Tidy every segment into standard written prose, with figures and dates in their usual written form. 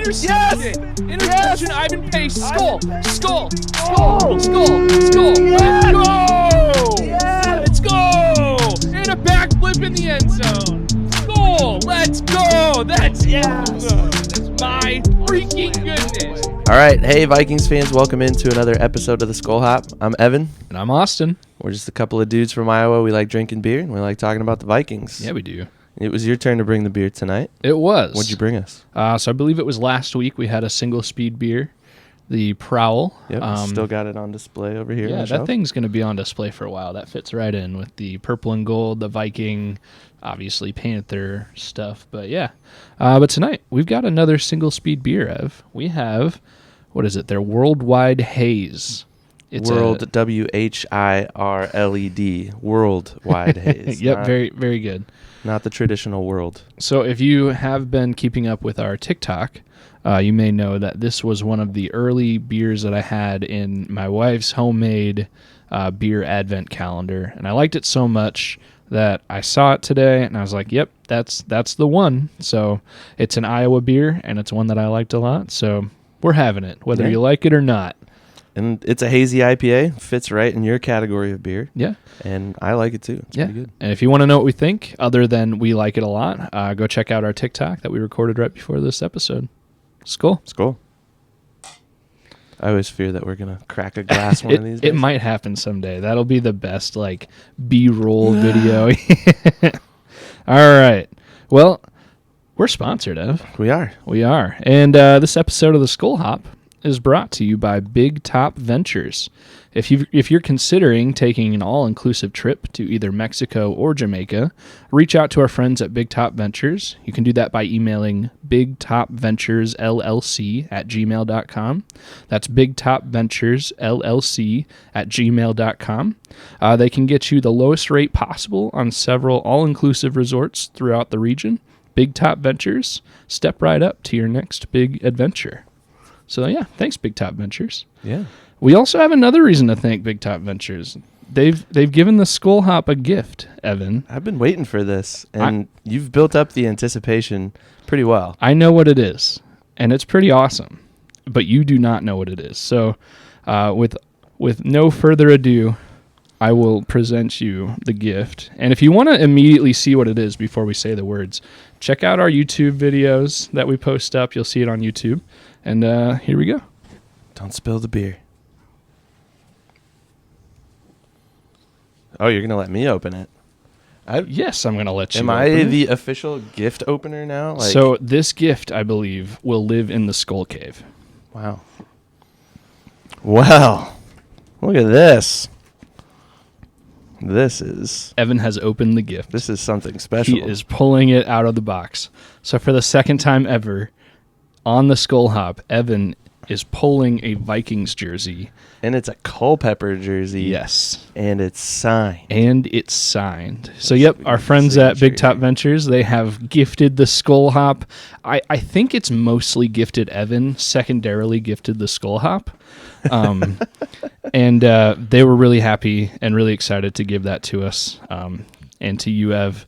Interception! Interception, Ivan Pace. Skol! Skol! Skol! Skol! Skol! Let's go! Let's go! And a backflip in the end zone. Skol! Let's go! That's my freaking goodness. All right. Hey, Vikings fans. Welcome into another episode of the Skol Hop. I'm Evan. And I'm Austin. We're just a couple of dudes from Iowa. We like drinking beer, and we like talking about the Vikings. Yeah, we do. It was your turn to bring the beer tonight. It was. What'd you bring us? So I believe it was last week we had a single speed beer, the Prowl. Yep, still got it on display over here. Yeah, on the that shelf. thing's going to be on display for a while. That fits right in with the purple and gold, the Viking, obviously Panther stuff. But yeah, but tonight we've got another single speed beer, Ev. We have, what is it? Their Worldwide Haze. It's World, W-H-I-R-L-E-D, Worldwide Haze. Yep, very, very good. Not the traditional world. So if you have been keeping up with our TikTok, you may know that this was one of the early beers that I had in my wife's homemade beer advent calendar. And I liked it so much that I saw it today and I was like, yep, that's the one. So it's an Iowa beer and it's one that I liked a lot. So we're having it, whether you like it or not. And it's a hazy IPA. Fits right in your category of beer. Yeah. And I like it too. It's pretty good. And if you want to know what we think, other than we like it a lot, go check out our TikTok that we recorded right before this episode. Skol. Skol. I always fear that we're going to crack a glass one of these days. It might happen someday. That'll be the best, like, B-roll video. All right. Well, we're sponsored, Ev. We are. We are. And this episode of the Skol Hop is brought to you by Big Top Ventures. If you're considering taking an all-inclusive trip to either Mexico or Jamaica, reach out to our friends at Big Top Ventures. You can do that by emailing bigtopventuresllc@gmail.com. That's bigtopventuresllc@gmail.com. They can get you the lowest rate possible on several all-inclusive resorts throughout the region. Big Top Ventures, step right up to your next big adventure. So yeah, thanks Big Top Ventures. Yeah. We also have another reason to thank Big Top Ventures. They've given the Skol Hop a gift, Evan. I've been waiting for this, and you've built up the anticipation pretty well. I know what it is, and it's pretty awesome, but you do not know what it is. So with no further ado, I will present you the gift. And if you want to immediately see what it is before we say the words, check out our YouTube videos that we post up. You'll see it on YouTube. And here we go. Don't spill the beer. Oh, you're going to let me open it? Yes, I'm going to let you Am I the official gift opener now? So this gift, I believe, will live in the Skull Cave. Wow. Wow. Look at this. Evan has opened the gift. This is something special. He is pulling it out of the box. So for the second time ever, on the Skol Hop, Evan is pulling a Vikings jersey. And it's a Culpepper jersey. Yes. And it's signed. So, yep, our friends at Big Top Ventures, they have gifted the Skol Hop. I think it's mostly gifted Evan, secondarily gifted the Skol Hop. And they were really happy and really excited to give that to us and to you, Ev.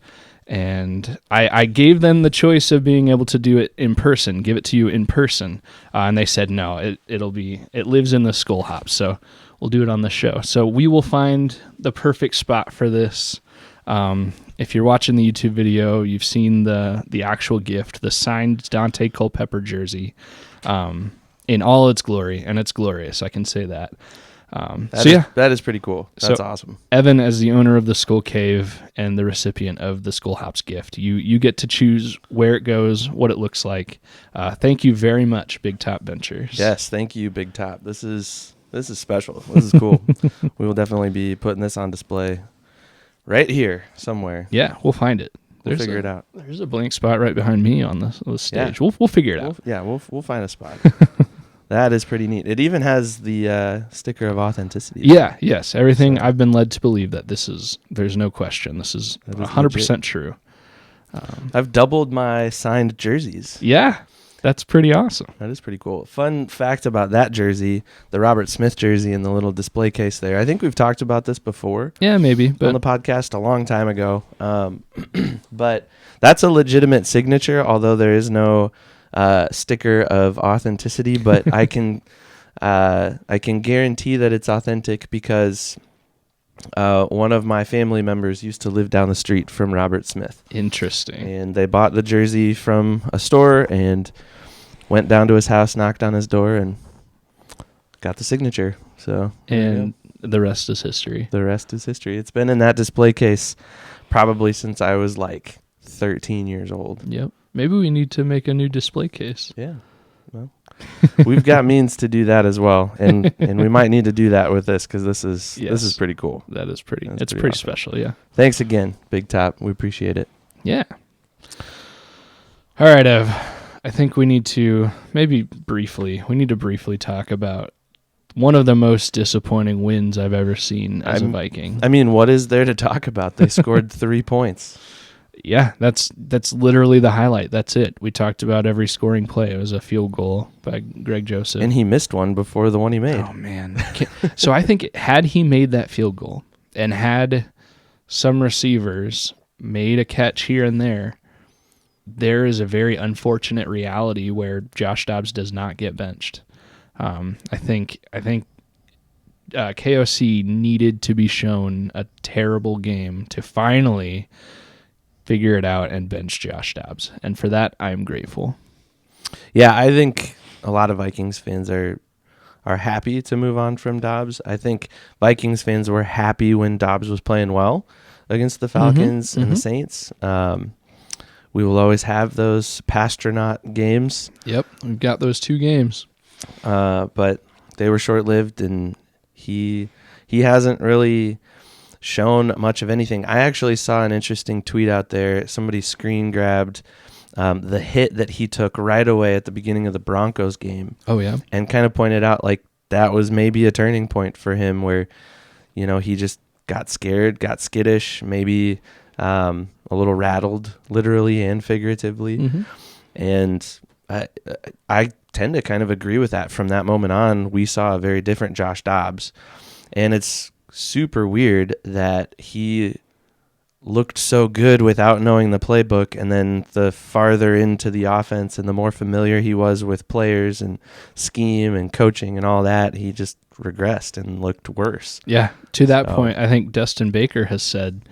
And I gave them the choice of being able to do it in person, give it to you in person. And they said, no, it lives in the Skol Hop. So we'll do it on the show. So we will find the perfect spot for this. If you're watching the YouTube video, you've seen the actual gift, the signed Dante Culpepper jersey, in all its glory. And it's glorious. I can say that. That is pretty cool. That's awesome. Evan, as the owner of the Skull Cave and the recipient of the Skol Hops gift, you get to choose where it goes, what it looks like. Thank you very much, Big Top Ventures. Yes, thank you, Big Top. This is special. This is cool. We will definitely be putting this on display right here somewhere. Yeah, we'll find it. We'll figure it out. There's a blank spot right behind me on the stage. Yeah. We'll figure it out. We'll find a spot. That is pretty neat. It even has the sticker of authenticity. Yeah, yes. Everything I've been led to believe that there's no question. This is 100% true. I've doubled my signed jerseys. Yeah, that's pretty awesome. That is pretty cool. Fun fact about that jersey, the Robert Smith jersey in the little display case there. I think we've talked about this before. Yeah, maybe. On the podcast a long time ago. But that's a legitimate signature, although there is no sticker of authenticity, but I can guarantee that it's authentic because one of my family members used to live down the street from Robert Smith. Interesting. And they bought the jersey from a store and went down to his house, knocked on his door, and got the signature. So And the rest is history. The rest is history. It's been in that display case probably since I was like 13 years old. Yep. Maybe we need to make a new display case. Yeah. Well, we've got means to do that as well, and we might need to do that with this because this is pretty cool. That is pretty. That's It's pretty pretty awesome. special. Yeah. Thanks again, Big Top. We appreciate it. Yeah. All right, Ev. I think we need to briefly talk about one of the most disappointing wins I've ever seen as a Viking. I mean, what is there to talk about? They scored 3 points. Yeah, that's literally the highlight. That's it. We talked about every scoring play. It was a field goal by Greg Joseph. And he missed one before the one he made. Oh, man. So I think had he made that field goal and had some receivers made a catch here and there is a very unfortunate reality where Josh Dobbs does not get benched. I think KOC needed to be shown a terrible game to finally figure it out and bench Josh Dobbs. And for that, I'm grateful. Yeah, I think a lot of Vikings fans are happy to move on from Dobbs. I think Vikings fans were happy when Dobbs was playing well against the Falcons and the Saints. We will always have those Pastronaut games. Yep, we've got those 2 games. But they were short-lived, and he hasn't really shown much of anything. I actually saw an interesting tweet out there. Somebody screen grabbed the hit that he took right away at the beginning of the Broncos game. Oh, yeah? And kind of pointed out like that was maybe a turning point for him where, he just got scared, got skittish, maybe a little rattled, literally and figuratively. And I tend to kind of agree with that. From that moment on, we saw a very different Josh Dobbs. And it's super weird that he looked so good without knowing the playbook, and then the farther into the offense and the more familiar he was with players and scheme and coaching and all that, he just regressed and looked worse. Yeah, to that point, I think Dustin Baker has said,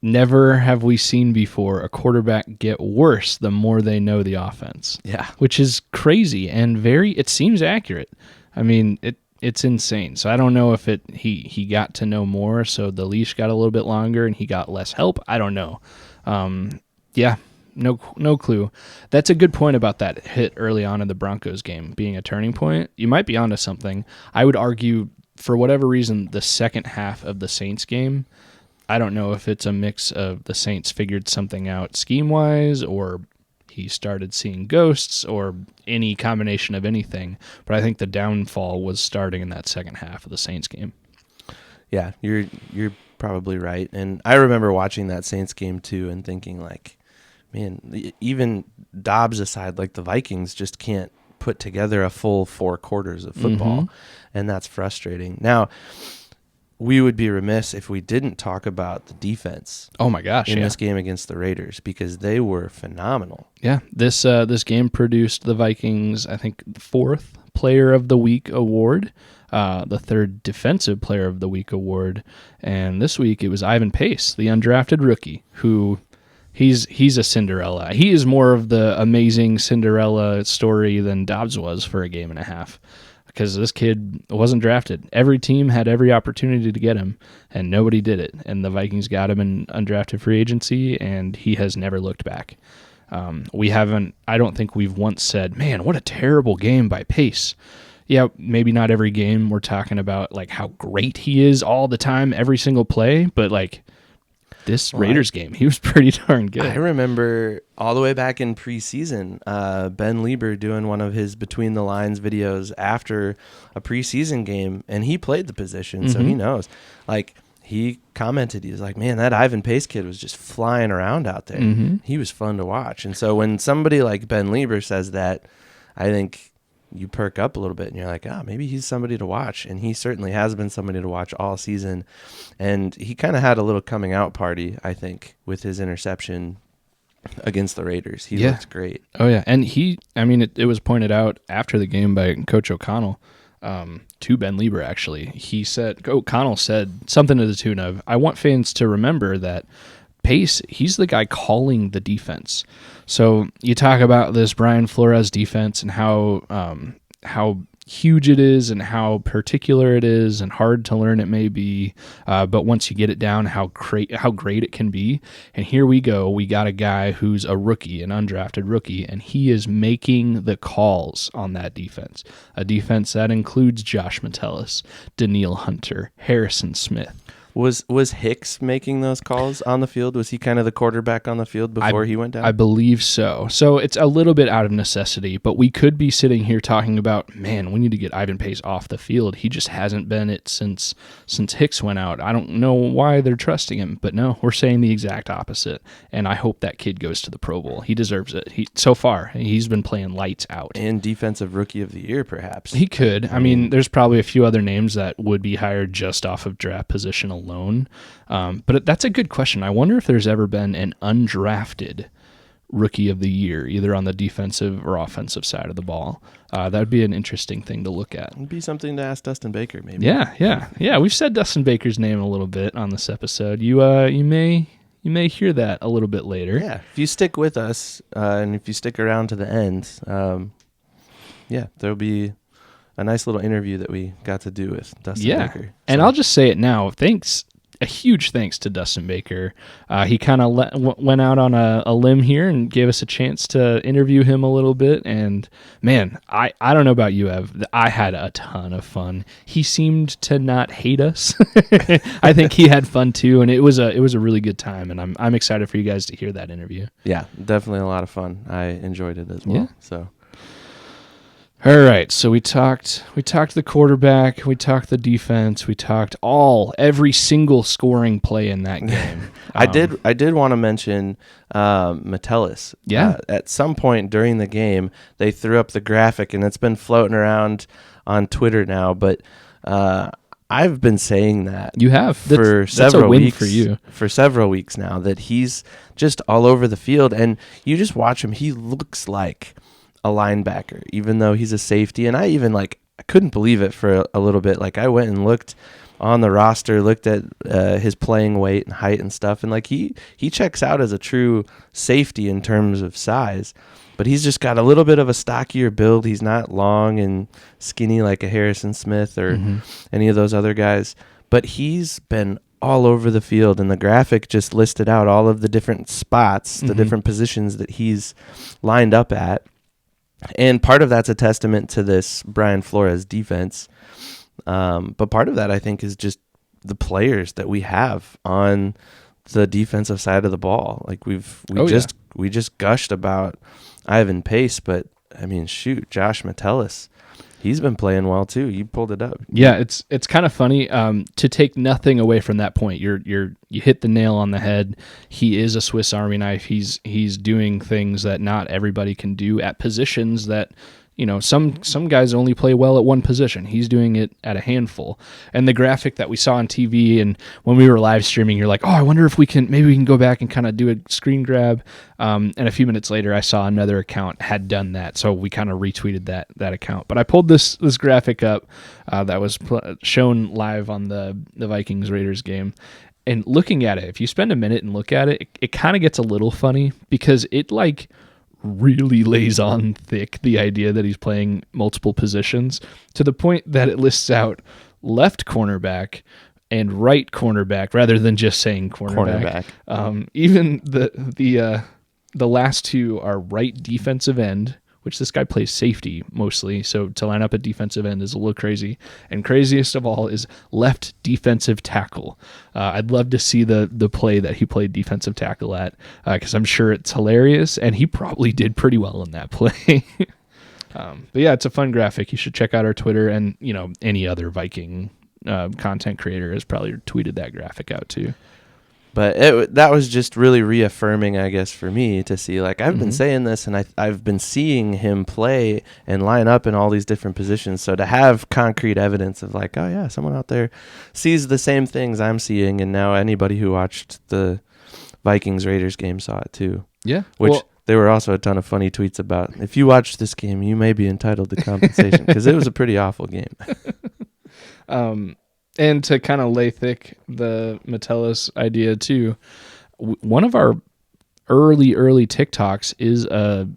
never have we seen before a quarterback get worse the more they know the offense. Yeah. Which is crazy and it seems accurate. I mean, it's insane. So I don't know if he got to know more, so the leash got a little bit longer and he got less help. I don't know. Yeah, no clue. That's a good point about that hit early on in the Broncos game being a turning point. You might be onto something. I would argue, for whatever reason, the second half of the Saints game, I don't know if it's a mix of the Saints figured something out scheme-wise, or he started seeing ghosts, or any combination of anything. But I think the downfall was starting in that second half of the Saints game. Yeah, you're probably right. And I remember watching that Saints game too and thinking like, man, even Dobbs aside, like the Vikings just can't put together a full 4 quarters of football. And that's frustrating. Now, we would be remiss if we didn't talk about the defense. Oh my gosh! In this game against the Raiders, because they were phenomenal. Yeah, this game produced the Vikings, I think, 4th Player of the Week award, the 3rd Defensive Player of the Week award, and this week it was Ivan Pace, the undrafted rookie, who he's a Cinderella. He is more of the amazing Cinderella story than Dobbs was for a game and a half. Because this kid wasn't drafted. Every team had every opportunity to get him, and nobody did it. And the Vikings got him in undrafted free agency, and he has never looked back. I don't think we've once said, man, what a terrible game by Pace. Yeah, maybe not every game we're talking about like how great he is all the time, every single play, but like this Raiders game, he was pretty darn good. I remember all the way back in preseason, Ben Lieber doing one of his Between the Lines videos after a preseason game, and he played the position, so he knows. Like, he commented, he was like, man, that Ivan Pace kid was just flying around out there. He was fun to watch. And so when somebody like Ben Lieber says that, I think you perk up a little bit and you're like, maybe he's somebody to watch. And he certainly has been somebody to watch all season. And he kind of had a little coming out party, I think, with his interception against the Raiders. He looked great. Oh, yeah. And it was pointed out after the game by Coach O'Connell, to Ben Lieber, actually. O'Connell said something to the tune of, I want fans to remember that Pace, he's the guy calling the defense. So you talk about this Brian Flores defense and how huge it is and how particular it is and hard to learn it may be, but once you get it down, how great it can be. And here we go. We got a guy who's a rookie, an undrafted rookie, and he is making the calls on that defense. A defense that includes Josh Metellus, Daniil Hunter, Harrison Smith. Was Hicks making those calls on the field? Was he kind of the quarterback on the field before he went down? I believe so. So it's a little bit out of necessity, but we could be sitting here talking about, man, we need to get Ivan Pace off the field. He just hasn't been it since Hicks went out. I don't know why they're trusting him, but no, we're saying the exact opposite. And I hope that kid goes to the Pro Bowl. He deserves it. So far, he's been playing lights out. And Defensive Rookie of the Year, perhaps. He could. I mean, there's probably a few other names that would be hired just off of draft position alone. But that's a good question. I wonder if there's ever been an undrafted Rookie of the Year, either on the defensive or offensive side of the ball. That would be an interesting thing to look at. It'd be something to ask Dustin Baker, maybe. Yeah. We've said Dustin Baker's name a little bit on this episode. You may hear that a little bit later. Yeah, if you stick with us and if you stick around to the end, there'll be a nice little interview that we got to do with Dustin Baker. So. And I'll just say it now. A huge thanks to Dustin Baker. He kind of went out on a limb here and gave us a chance to interview him a little bit. And man, I don't know about you, Ev. I had a ton of fun. He seemed to not hate us. I think he had fun too, and it was a really good time. And I'm excited for you guys to hear that interview. Yeah, definitely a lot of fun. I enjoyed it as well. Yeah. So. All right, so we talked the quarterback, we talked the defense, we talked every single scoring play in that game. I did want to mention Metellus. Yeah. At some point during the game, they threw up the graphic, and it's been floating around on Twitter now. But I've been saying that you have for several weeks for you for several weeks now that he's just all over the field, and you just watch him. He looks like a linebacker, even though he's a safety. And I even I couldn't believe it for a little bit. I went and looked on the roster, looked at his playing weight and height and stuff, and he checks out as a true safety in terms of size. But he's just got a little bit of a stockier build. He's not long and skinny like a Harrison Smith or any of those other guys. But he's been all over the field, and the graphic just listed out all of the different spots, the different positions that he's lined up at. And part of that's a testament to this Brian Flores defense. But part of that, I think, is just the players that we have on the defensive side of the ball. We just gushed about Ivan Pace, but I mean, shoot, Josh Metellus, he's been playing well too. You pulled it up. Yeah, it's kind of funny to take nothing away from that point. You hit the nail on the head. He is a Swiss Army knife. He's doing things that not everybody can do at positions that, some guys only play well at one position. He's doing it at a handful. And the graphic that we saw on TV and when we were live streaming, you're like, oh, I wonder if we can go back and kind of do a screen grab. And a few minutes later, I saw another account had done that. So we kind of retweeted that account. But I pulled this graphic up that was shown live on the Vikings Raiders game. And looking at it, if you spend a minute and look at it, it kind of gets a little funny because it really lays on thick the idea that he's playing multiple positions to the point that it lists out left cornerback and right cornerback rather than just saying cornerback. Even the last two are right defensive end, which this guy plays safety mostly, so to line up at defensive end is a little crazy. And craziest of all is left defensive tackle. I'd love to see the play that he played defensive tackle at, because I'm sure it's hilarious, and he probably did pretty well in that play. But yeah, it's a fun graphic. You should check out our Twitter, and any other Viking content creator has probably tweeted that graphic out too. But that was just really reaffirming, I guess, for me to see. I've been saying this, and I've been seeing him play and line up in all these different positions. So to have concrete evidence of oh yeah, someone out there sees the same things I'm seeing, and now anybody who watched the Vikings Raiders game saw it too. Yeah. Which there were also a ton of funny tweets about. If you watch this game, you may be entitled to compensation, because it was a pretty awful game. And to kind of lay thick the Metellus idea too, one of our early TikToks is a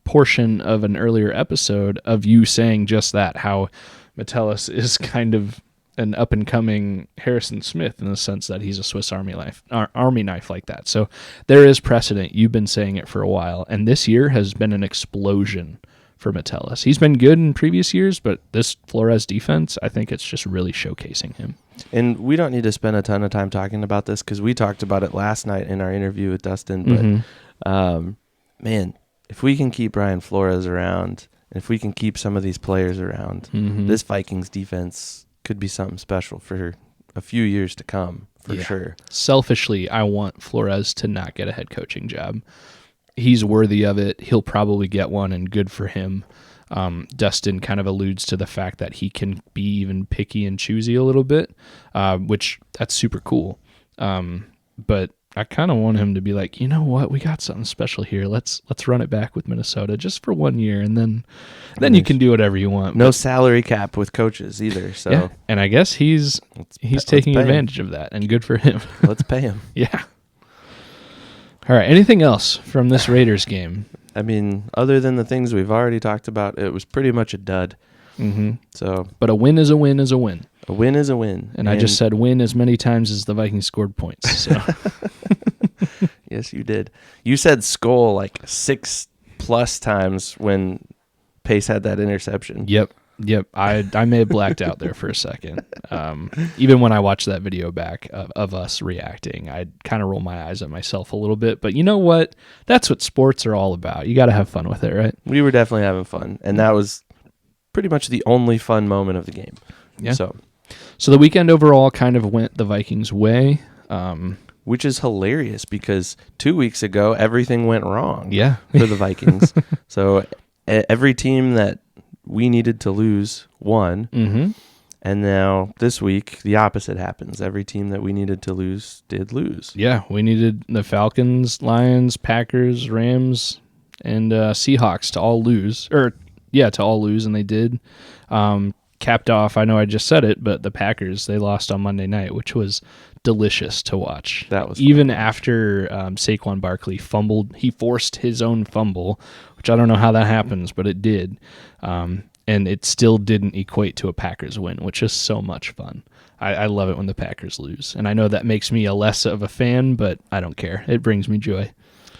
portion of an earlier episode of you saying just that, how Metellus is kind of an up-and-coming Harrison Smith in the sense that he's a Swiss Army knife like that. So there is precedent. You've been saying it for a while, and this year has been an explosion for Metellus. He's been good in previous years, but this Flores defense, I think it's just really showcasing him. And we don't need to spend a ton of time talking about this, because we talked about it last night in our interview with Dustin. But, man, if we can keep Brian Flores around, if we can keep some of these players around, this Vikings defense could be something special for a few years to come, for sure. Selfishly, I want Flores to not get a head coaching job. He's worthy of it. He'll probably get one, and good for him. Dustin kind of alludes to the fact that he can be even picky and choosy a little bit, which that's super cool. But I kind of want him to be like, you know what, we got something special here. Let's run it back with Minnesota just for 1 year, and then you can do whatever you want. No salary cap with coaches either. So yeah, and I guess he's taking advantage of that, and good for him. Let's pay him. Yeah. All right. Anything else from this Raiders game? I mean, other than the things we've already talked about, it was pretty much a dud. So, but a win is a win is a win. A win is a win. And I just said win as many times as the Vikings scored points. So. Yes, you did. You said Skol like 6+ times when Pace had that interception. Yep. I may have blacked out there for a second. Even when I watched that video back of us reacting, I kind of roll my eyes at myself a little bit. But you know what? That's what sports are all about. You got to have fun with it, right? We were definitely having fun. And that was pretty much the only fun moment of the game. Yeah. So the weekend overall kind of went the Vikings' way. Which is hilarious, because 2 weeks ago, everything went wrong for the Vikings. So every team that we needed to lose won. And now this week, the opposite happens. Every team that we needed to lose did lose. Yeah, we needed the Falcons, Lions, Packers, Rams, and Seahawks to all lose. To all lose, and they did. Capped off, I know I just said it, but the Packers, they lost on Monday night, which was delicious to watch. That was even fun. After Saquon Barkley fumbled. He forced his own fumble, which I don't know how that happens, but it did. And it still didn't equate to a Packers win, which is so much fun. I love it when the Packers lose. And I know that makes me a less of a fan, but I don't care. It brings me joy.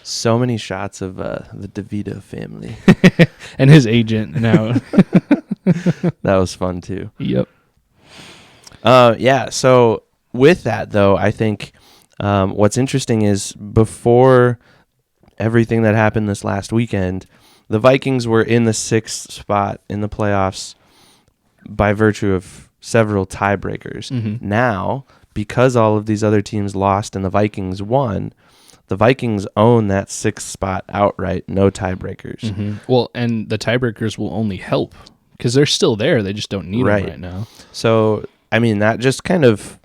So many shots of the DeVito family. And his agent now. That was fun too. Yep. So with that, though, I think what's interesting is before everything that happened this last weekend, the Vikings were in the 6th spot in the playoffs by virtue of several tiebreakers. Now, because all of these other teams lost and the Vikings won, the Vikings own that 6th spot outright, no tiebreakers. Well, and the tiebreakers will only help because they're still there. They just don't need them right now. So, I mean, that just kind of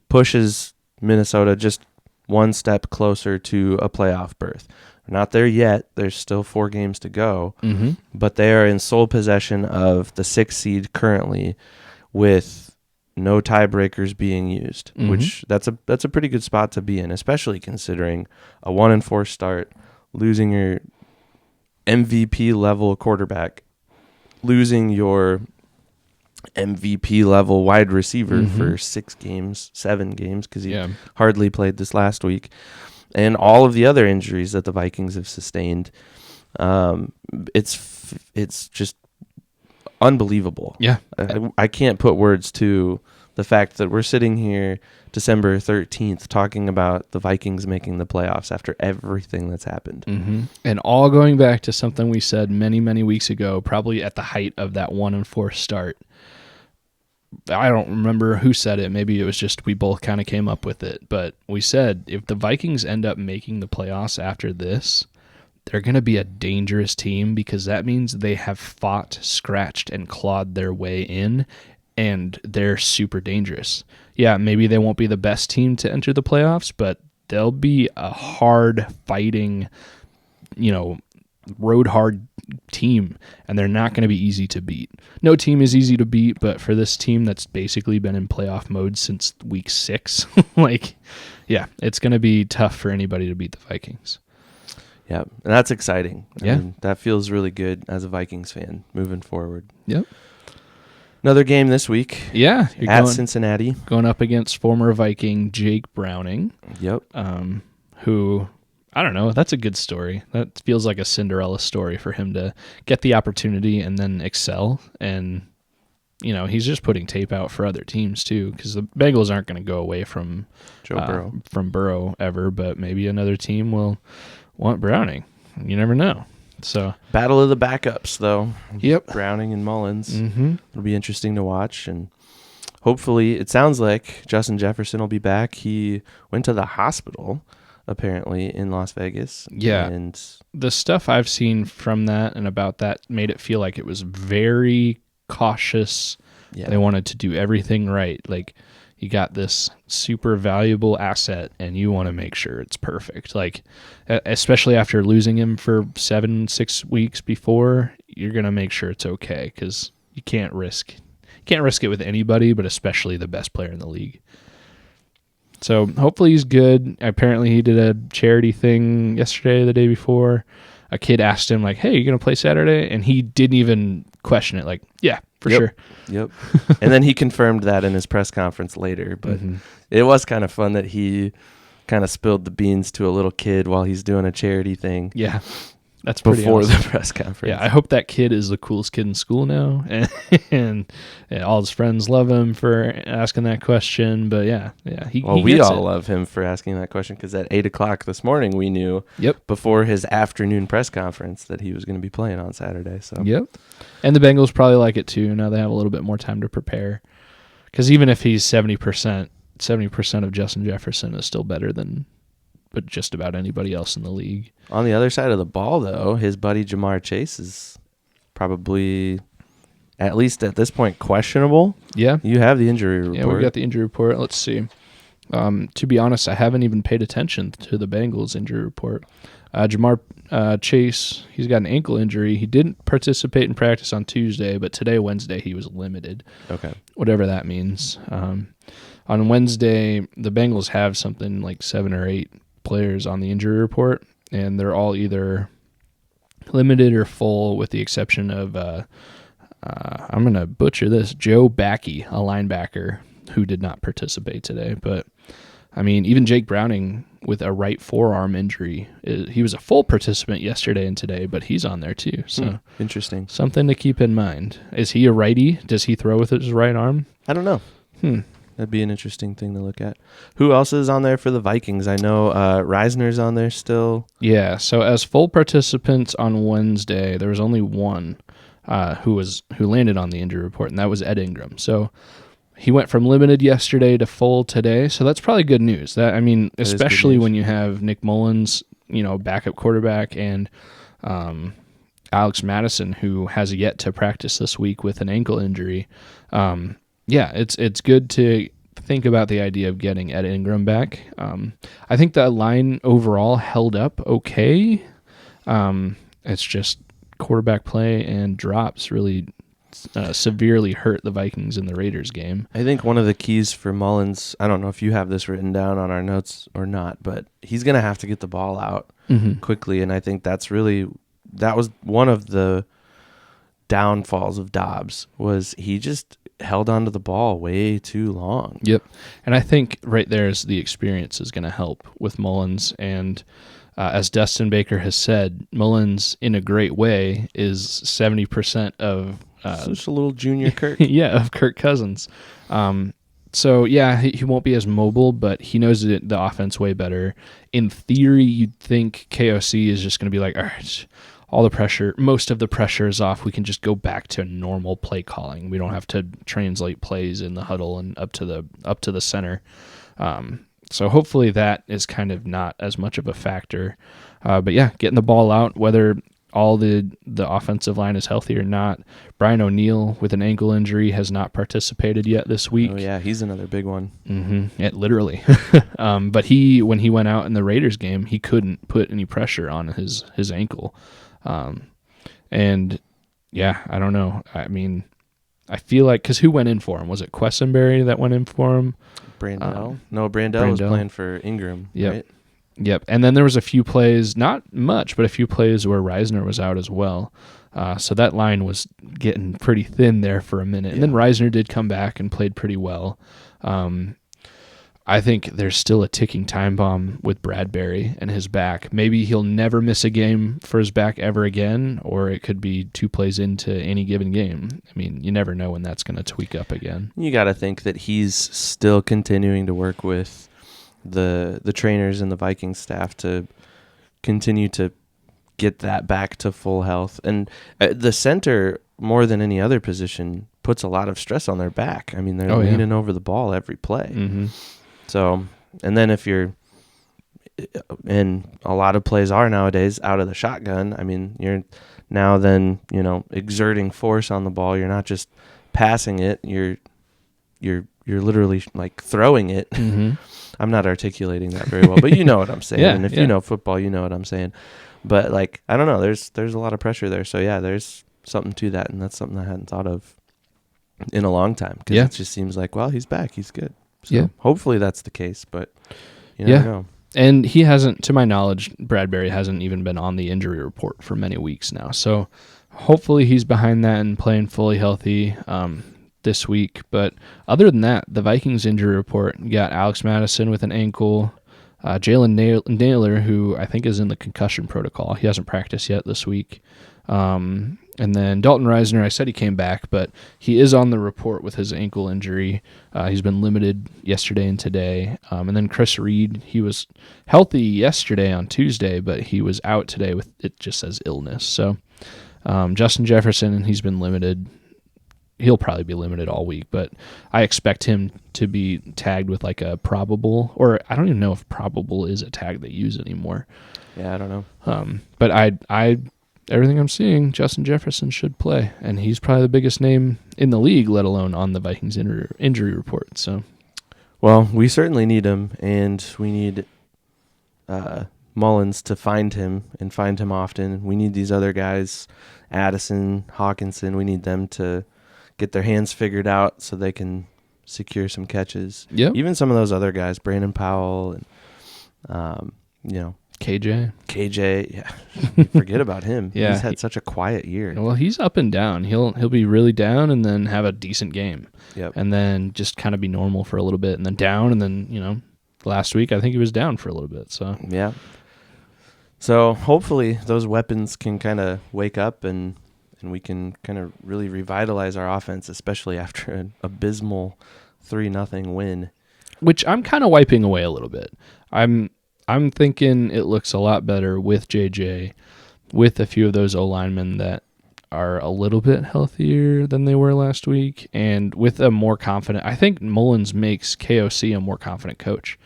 pushes Minnesota just one step closer to a playoff berth. We're not there yet. There's still 4 games to go, but they are in sole possession of the 6th seed currently, with no tiebreakers being used. Which that's a pretty good spot to be in, especially considering a 1-4 start, losing your MVP level quarterback, losing your MVP level wide receiver for 7 games, because he hardly played this last week, and all of the other injuries that the Vikings have sustained. It's just unbelievable. Yeah. I can't put words to the fact that we're sitting here December 13th talking about the Vikings making the playoffs after everything that's happened. And all going back to something we said many, many weeks ago, probably at the height of that 1-4 start. I don't remember who said it. Maybe it was just we both kind of came up with it. But we said if the Vikings end up making the playoffs after this, they're going to be a dangerous team, because that means they have fought, scratched, and clawed their way in, and they're super dangerous. Yeah, maybe they won't be the best team to enter the playoffs, but they'll be a hard fighting, road hard team, and they're not going to be easy to beat. No team is easy to beat, but for this team that's basically been in playoff mode since week 6, it's going to be tough for anybody to beat the Vikings. Yeah, and that's exciting. Yeah. I mean, that feels really good as a Vikings fan moving forward. Yep. Another game this week. Yeah. At Cincinnati. Going up against former Viking Jake Browning. Yep. Who, I don't know, that's a good story. That feels like a Cinderella story for him to get the opportunity and then excel. And, he's just putting tape out for other teams too, because the Bengals aren't going to go away from Burrow ever, but maybe another team will want Browning. You never know. So battle of the backups, though. Yep. Browning and Mullins. Mm-hmm. It'll be interesting to watch, and hopefully, it sounds like Justin Jefferson will be back. He went to the hospital, apparently, in Las Vegas. Yeah. And the stuff I've seen from that and about that made it feel like it was very cautious. Yeah. They wanted to do everything right. Like, you got this super valuable asset, and you want to make sure it's perfect. Like, especially after losing him for 6 weeks before, you're going to make sure it's okay, because you can't risk it with anybody, but especially the best player in the league. So hopefully he's good. Apparently he did a charity thing yesterday, the day before. A kid asked him, like, hey, you going to play Saturday? And he didn't even question it. Like, yeah, for sure. Yep. And then he confirmed that in his press conference later. But it was kind of fun that he kind of spilled the beans to a little kid while he's doing a charity thing. Yeah. That's pretty before awesome. The press conference. Yeah, I hope that kid is the coolest kid in school now, and all his friends love him for asking that question. But we all love him for asking that question, because at 8:00 this morning we knew before his afternoon press conference that he was going to be playing on Saturday. So and the Bengals probably like it too. Now they have a little bit more time to prepare, because even if he's 70% of Justin Jefferson is still better than but just about anybody else in the league. On the other side of the ball, though, his buddy Jamar Chase is probably, at least at this point, questionable. Yeah. You have the injury report. Yeah, we got the injury report. Let's see. To be honest, I haven't even paid attention to the Bengals injury report. Jamar Chase, he's got an ankle injury. He didn't participate in practice on Tuesday, but today, Wednesday, he was limited. Okay. Whatever that means. On Wednesday, the Bengals have something like 7 or 8 players on the injury report, and they're all either limited or full, with the exception of I'm going to butcher this, Joe Backey, a linebacker who did not participate today. But I mean, even Jake Browning with a right forearm injury, he was a full participant yesterday and today, but he's on there too. So interesting. Something to keep in mind. Is he a righty? Does he throw with his right arm? I don't know. That'd be an interesting thing to look at. Who else is on there for the Vikings? I know Reisner's on there still. Yeah, so as full participants on Wednesday, there was only one who landed on the injury report, and that was Ed Ingram. So he went from limited yesterday to full today, so that's probably good news. Especially when you have Nick Mullins, backup quarterback, and Alex Madison, who has yet to practice this week with an ankle injury. It's good to think about the idea of getting Ed Ingram back. I think the line overall held up okay. It's just quarterback play and drops really severely hurt the Vikings in the Raiders game. I think one of the keys for Mullins, I don't know if you have this written down on our notes or not, but he's going to have to get the ball out quickly, and I think that was one of the downfalls of Dobbs, was he just held onto the ball way too long. Yep. And I think right there is the experience is going to help with Mullins. And as Dustin Baker has said, Mullins, in a great way, is 70% of... just a little junior Kirk. of Kirk Cousins. He won't be as mobile, but he knows the offense way better. In theory, you'd think KOC is just going to be like, all right, most of the pressure is off. We can just go back to normal play calling. We don't have to translate plays in the huddle and up to the center. So hopefully that is kind of not as much of a factor. Getting the ball out, whether all the offensive line is healthy or not. Brian O'Neill with an ankle injury has not participated yet this week. Oh yeah, he's another big one. Yeah, literally. But when he went out in the Raiders game, he couldn't put any pressure on his ankle. And yeah, I don't know. I mean, I feel like, because who went in for him? Was it Quessenberry that went in for him? Brandell? No, Brandell was playing for Ingram, right? Yep. And then there was a few plays, not much, but a few plays where Reisner was out as well. So that line was getting pretty thin there for a minute. And then Reisner did come back and played pretty well. I think there's still a ticking time bomb with Bradbury and his back. Maybe he'll never miss a game for his back ever again, or it could be 2 plays into any given game. I mean, you never know when that's going to tweak up again. You got to think that he's still continuing to work with the trainers and the Vikings staff to continue to get that back to full health. And the center, more than any other position, puts a lot of stress on their back. I mean, they're leaning over the ball every play. Mm-hmm. So, and then if you're, and a lot of plays are nowadays out of the shotgun, I mean, you're now then, exerting force on the ball. You're not just passing it. You're literally like throwing it. Mm-hmm. I'm not articulating that very well, but you know what I'm saying. Yeah, and if you know football, you know what I'm saying. But like, I don't know, there's a lot of pressure there. So yeah, there's something to that. And that's something I hadn't thought of in a long time. Cause it just seems like, well, he's back. He's good. So hopefully that's the case, but you never know. And he hasn't, to my knowledge, Bradbury hasn't even been on the injury report for many weeks now. So hopefully he's behind that and playing fully healthy this week. But other than that, the Vikings injury report, you got Alex Madison with an ankle, Jalen Naylor, who I think is in the concussion protocol. He hasn't practiced yet this week. And then Dalton Reisner, I said he came back, but he is on the report with his ankle injury. He's been limited yesterday and today. And then Chris Reed, he was healthy yesterday on Tuesday, but he was out today with, it just says illness. So Justin Jefferson, he's been limited. He'll probably be limited all week, but I expect him to be tagged with like a probable, or I don't even know if probable is a tag they use anymore. Yeah, I don't know. But I everything I'm seeing, Justin Jefferson should play, and he's probably the biggest name in the league, let alone on the Vikings injury report. So, well, we certainly need him, and we need Mullins to find him and find him often. We need these other guys, Addison, Hawkinson. We need them to get their hands figured out so they can secure some catches. Yep. Even some of those other guys, Brandon Powell and KJ, yeah. Forget about him. Yeah, he's had such a quiet year. Well, he's up and down. He'll be really down and then have a decent game. Yep. And then just kind of be normal for a little bit and then down, and then, last week I think he was down for a little bit. So yeah. So hopefully those weapons can kind of wake up and we can kind of really revitalize our offense, especially after an abysmal 3-0 win. Which I'm kind of wiping away a little bit. I'm thinking it looks a lot better with JJ, with a few of those O-linemen that are a little bit healthier than they were last week, and with a more confident. I think Mullins makes KOC a more confident coach.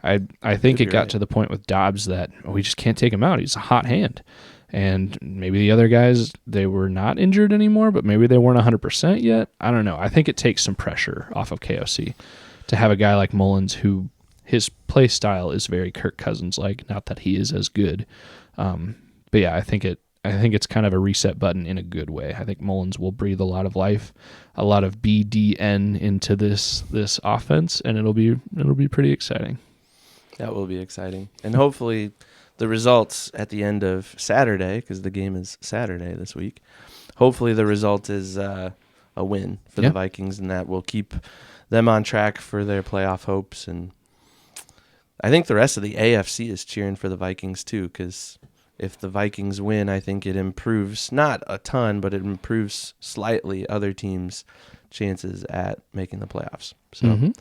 I think it got to the point with Dobbs that we just can't take him out. He's a hot hand. And maybe the other guys, they were not injured anymore, but maybe they weren't 100% yet. I don't know. I think it takes some pressure off of KOC to have a guy like Mullins who his play style is very Kirk Cousins-like. Not that he is as good. But yeah, I think it's kind of a reset button in a good way. I think Mullins will breathe a lot of life, a lot of BDN into this offense, and it'll be pretty exciting. That will be exciting. And hopefully the results at the end of Saturday, because the game is Saturday this week, hopefully the result is a win for the Vikings, and that will keep them on track for their playoff hopes. And I think the rest of the AFC is cheering for the Vikings too, because if the Vikings win, I think it improves, not a ton, but it improves slightly other teams' chances at making the playoffs. So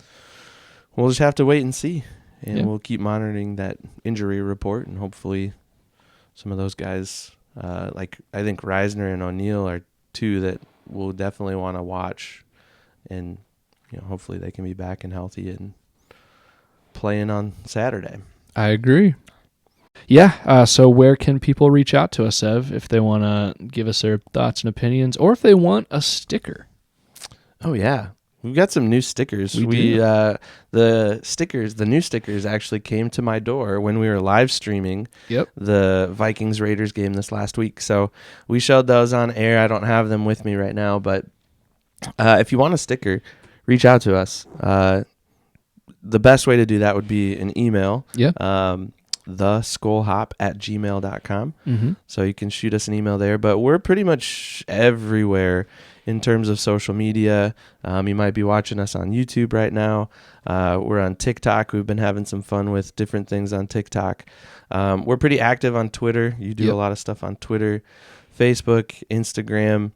we'll just have to wait and see. And we'll keep monitoring that injury report, and hopefully some of those guys, like I think Reisner and O'Neill are two that we'll definitely want to watch, and hopefully they can be back and healthy and playing on Saturday. I agree. Yeah. So where can people reach out to us, Ev, if they want to give us their thoughts and opinions, or if they want a sticker? Oh yeah, we've got some new stickers. We do. The new stickers actually came to my door when we were live streaming Yep. the Vikings Raiders game this last week. So we showed those on air. I don't have them with me right now, but if you want a sticker, reach out to us. The best way to do that would be an email. Yeah. theskolhop@gmail.com. Mm-hmm. So you can shoot us an email there. But we're pretty much everywhere in terms of social media. You might be watching us on YouTube right now. We're on TikTok. We've been having some fun with different things on TikTok. We're pretty active on Twitter. You do a lot of stuff on Twitter, Facebook, Instagram,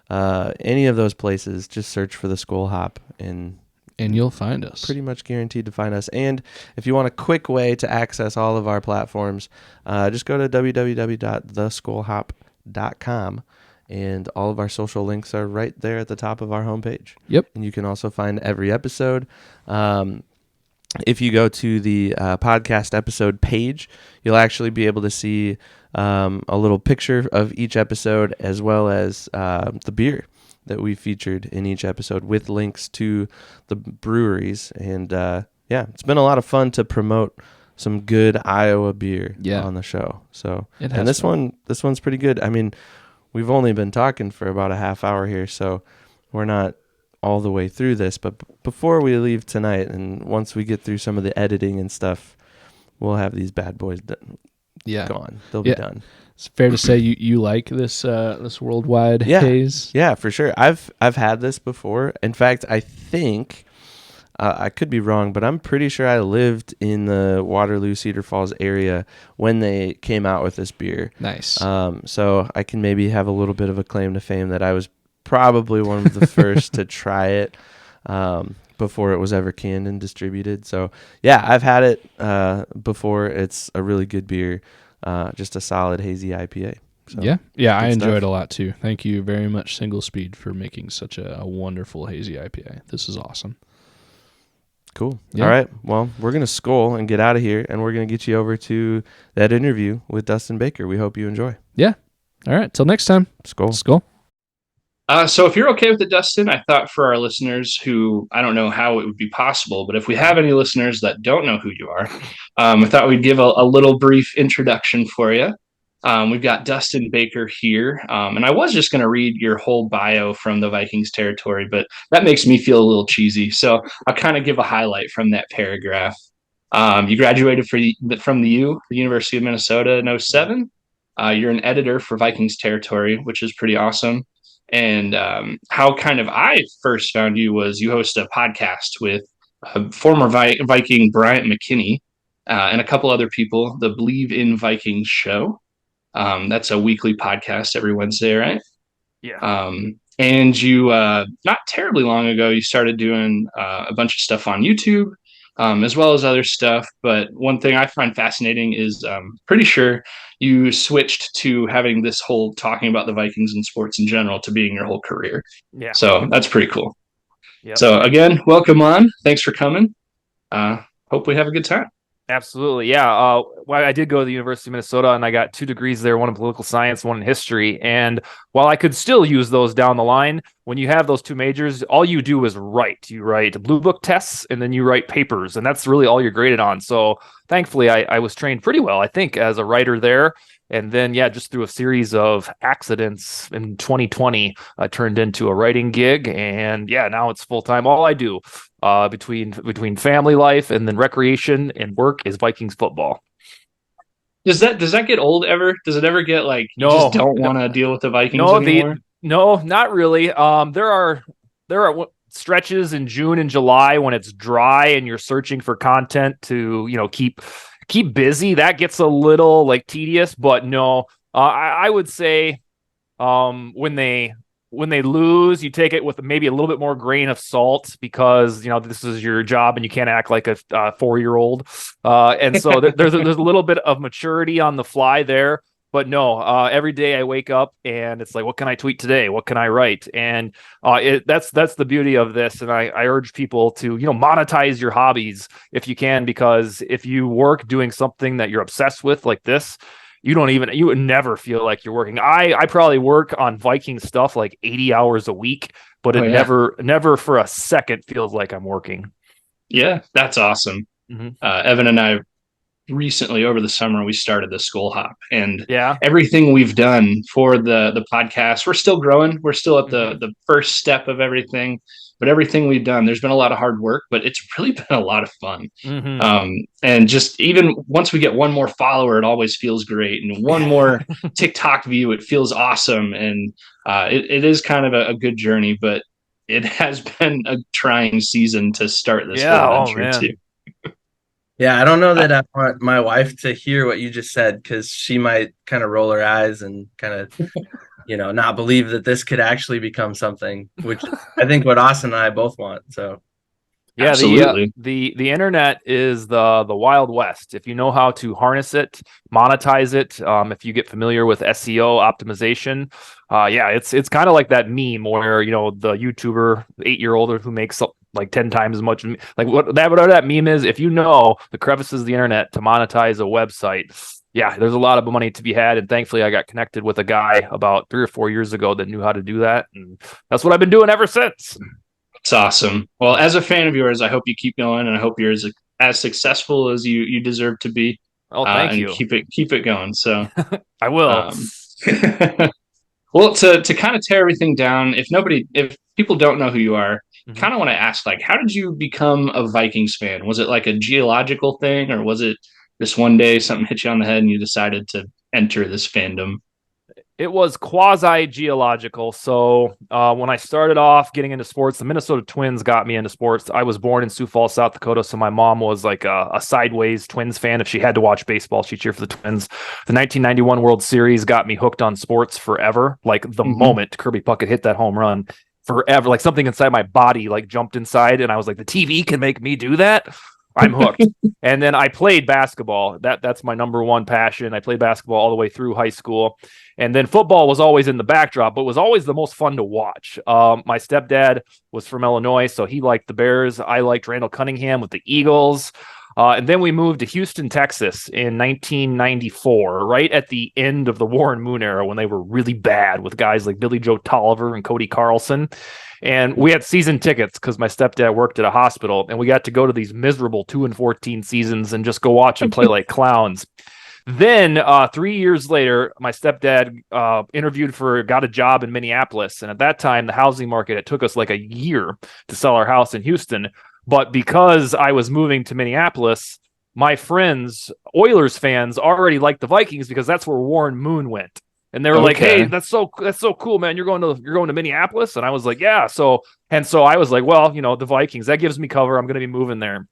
any of those places. Just search for the Skol Hop and you'll find us. Pretty much guaranteed to find us. And if you want a quick way to access all of our platforms, just go to www.theskolhop.com, and all of our social links are right there at the top of our homepage. Yep. And you can also find every episode. If you go to the podcast episode page, you'll actually be able to see a little picture of each episode, as well as the beer that we featured in each episode, with links to the breweries. And it's been a lot of fun to promote some good Iowa beer on the show. So, and this one's pretty good. I mean, we've only been talking for about a half hour here, so we're not all the way through this, but before we leave tonight, and once we get through some of the editing and stuff, we'll have these bad boys gone. They'll be done. It's fair to say you like this worldwide haze. Yeah, for sure. I've had this before. In fact, I think I could be wrong, but I'm pretty sure I lived in the Waterloo, Cedar Falls area when they came out with this beer. Nice. So I can maybe have a little bit of a claim to fame that I was probably one of the first to try it before it was ever canned and distributed. So yeah, I've had it before. It's a really good beer. Just a solid hazy IPA. So, yeah, I enjoyed it a lot too. Thank you very much, Single Speed, for making such a wonderful hazy IPA. This is awesome. Cool. Yeah. All right. Well, we're going to Skol and get out of here, and we're going to get you over to that interview with Dustin Baker. We hope you enjoy. Yeah. All right. Till next time. Skol. Skol. So if you're okay with it, Dustin, I thought for our listeners who, I don't know how it would be possible, but if we have any listeners that don't know who you are, I thought we'd give a little brief introduction for you. We've got Dustin Baker here, and I was just going to read your whole bio from the Vikings territory, but that makes me feel a little cheesy, so I'll kind of give a highlight from that paragraph. You graduated from the University of Minnesota in 2007. You're an editor for Vikings territory, which is pretty awesome. And how kind of I first found you was you host a podcast with former Viking Bryant McKinney and a couple other people, the Believe in Vikings show. That's a weekly podcast every Wednesday, right? Yeah. And you, not terribly long ago, you started doing a bunch of stuff on YouTube, as well as other stuff. But one thing I find fascinating is pretty sure you switched to having this whole talking about the Vikings and sports in general to being your whole career. Yeah. So that's pretty cool. Yep. So again, welcome on. Thanks for coming. Hope we have a good time. Absolutely. Yeah. Well, I did go to the University of Minnesota, and I got 2 degrees there, one in political science, one in history. And while I could still use those down the line, when you have those 2 majors, all you do is write. You write blue book tests, and then you write papers, and that's really all you're graded on. So thankfully, I was trained pretty well, I think, as a writer there. And then, just through a series of accidents in 2020, I turned into a writing gig. And now it's full time. All I do between family life and then recreation and work is Vikings football. Does that get old ever? Does it ever get like you just don't want to deal with the Vikings anymore? No, not really. There are stretches in June and July when it's dry and you're searching for content to keep busy. That gets a little like tedious, but no, I would say when they lose, you take it with maybe a little bit more grain of salt because this is your job and you can't act like a 4-year-old. And so there's a little bit of maturity on the fly there. But no, every day I wake up and it's like, what can I tweet today? What can I write? And that's the beauty of this. And I urge people to, monetize your hobbies if you can, because if you work doing something that you're obsessed with like this, you would never feel like you're working. I probably work on Viking stuff like 80 hours a week, but it never for a second feels like I'm working. Yeah, that's awesome. Evan and I recently over the summer we started the Skol Hop, and everything we've done for the podcast, we're still growing. We're still at the first step of everything, but everything we've done, there's been a lot of hard work, but it's really been a lot of fun. And just even once we get one more follower, it always feels great, and one more TikTok view, it feels awesome. And it is kind of a good journey, but it has been a trying season to start this whole adventure too. Yeah, I don't know that I want my wife to hear what you just said, because she might kind of roll her eyes and kind of, not believe that this could actually become something, which I think what Austin and I both want. So, yeah, absolutely. The internet is the Wild West. If you know how to harness it, monetize it, if you get familiar with SEO optimization, it's kind of like that meme where the YouTuber 8-year-old who makes like 10 times as much, like whatever that meme is. If you know the crevices of the internet to monetize a website, there's a lot of money to be had. And thankfully I got connected with a guy about 3 or 4 years ago that knew how to do that, and that's what I've been doing ever since. It's awesome. Well, as a fan of yours, I hope you keep going, and I hope you're as successful as you deserve to be. Oh, thank you. Keep it going. So I will. Well, to kind of tear everything down, if people don't know who you are, kind of want to ask, like, how did you become a Vikings fan? Was it like a geological thing, or was it just one day something hit you on the head and you decided to enter this fandom? It was quasi-geological. So when I started off getting into sports, the Minnesota Twins got me into sports. I was born in Sioux Falls, South Dakota, so my mom was like a sideways Twins fan. If she had to watch baseball, she'd cheer for the Twins. The 1991 World Series got me hooked on sports forever. Like the moment Kirby Puckett hit that home run, forever, like something inside my body like jumped inside, and I was like, the TV can make me do that? I'm hooked. And then I played basketball. That's my number one passion. I played basketball all the way through high school. And then football was always in the backdrop, but was always the most fun to watch. My stepdad was from Illinois, so he liked the Bears. I liked Randall Cunningham with the Eagles. And then we moved to Houston, Texas in 1994, right at the end of the Warren Moon era, when they were really bad with guys like Billy Joe Tolliver and Cody Carlson. And we had season tickets because my stepdad worked at a hospital, and we got to go to these miserable 2-14 seasons and just go watch and play like clowns. Then 3 years later, my stepdad got a job in Minneapolis. And at that time, the housing market, it took us like a year to sell our house in Houston. But because I was moving to Minneapolis, my friends, Oilers fans, already liked the Vikings because that's where Warren Moon went. And they were like, "Hey, that's so cool, man. You're going to Minneapolis?" And I was like, "Yeah." So I was like, "Well, the Vikings, that gives me cover. I'm going to be moving there."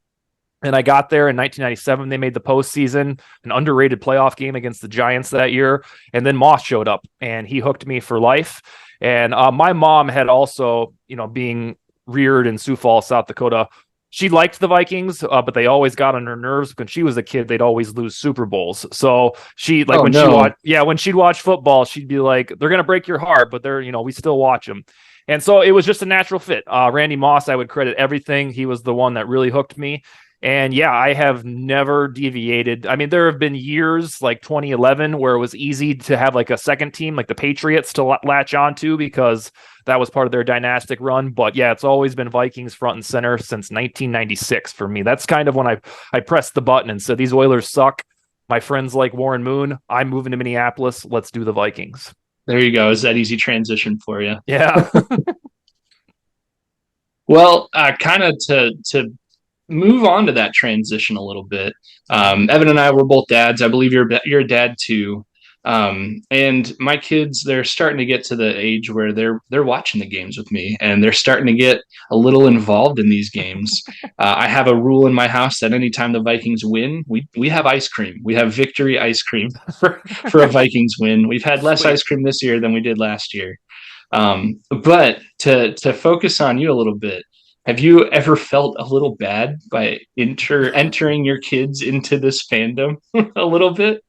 And I got there in 1997. They made the postseason, an underrated playoff game against the Giants that year. And then Moss showed up, and he hooked me for life. And my mom had also, being reared in Sioux Falls, South Dakota, she liked the Vikings, but they always got on her nerves. When she was a kid, they'd always lose Super Bowls. So she when she'd watch football, she'd be like, "They're gonna break your heart, but we still watch them." And so it was just a natural fit. Randy Moss, I would credit everything. He was the one that really hooked me. And I have never deviated. I mean, there have been years like 2011 where it was easy to have like a second team, like the Patriots, to latch onto because that was part of their dynastic run. But it's always been Vikings front and center since 1996 for me. That's kind of when I pressed the button and said, these Oilers suck. My friends like Warren Moon. I'm moving to Minneapolis. Let's do the Vikings. There you go. Is that easy transition for you? Yeah. Well, kind of to move on to that transition a little bit. Evan and I were both dads. I believe you're a dad too. And my kids, they're starting to get to the age where they're watching the games with me, and they're starting to get a little involved in these games. I have a rule in my house that anytime the Vikings win, we have ice cream. We have victory ice cream for a Vikings win. We've had less ice cream this year than we did last year. But to focus on you a little bit, have you ever felt a little bad by entering your kids into this fandom a little bit?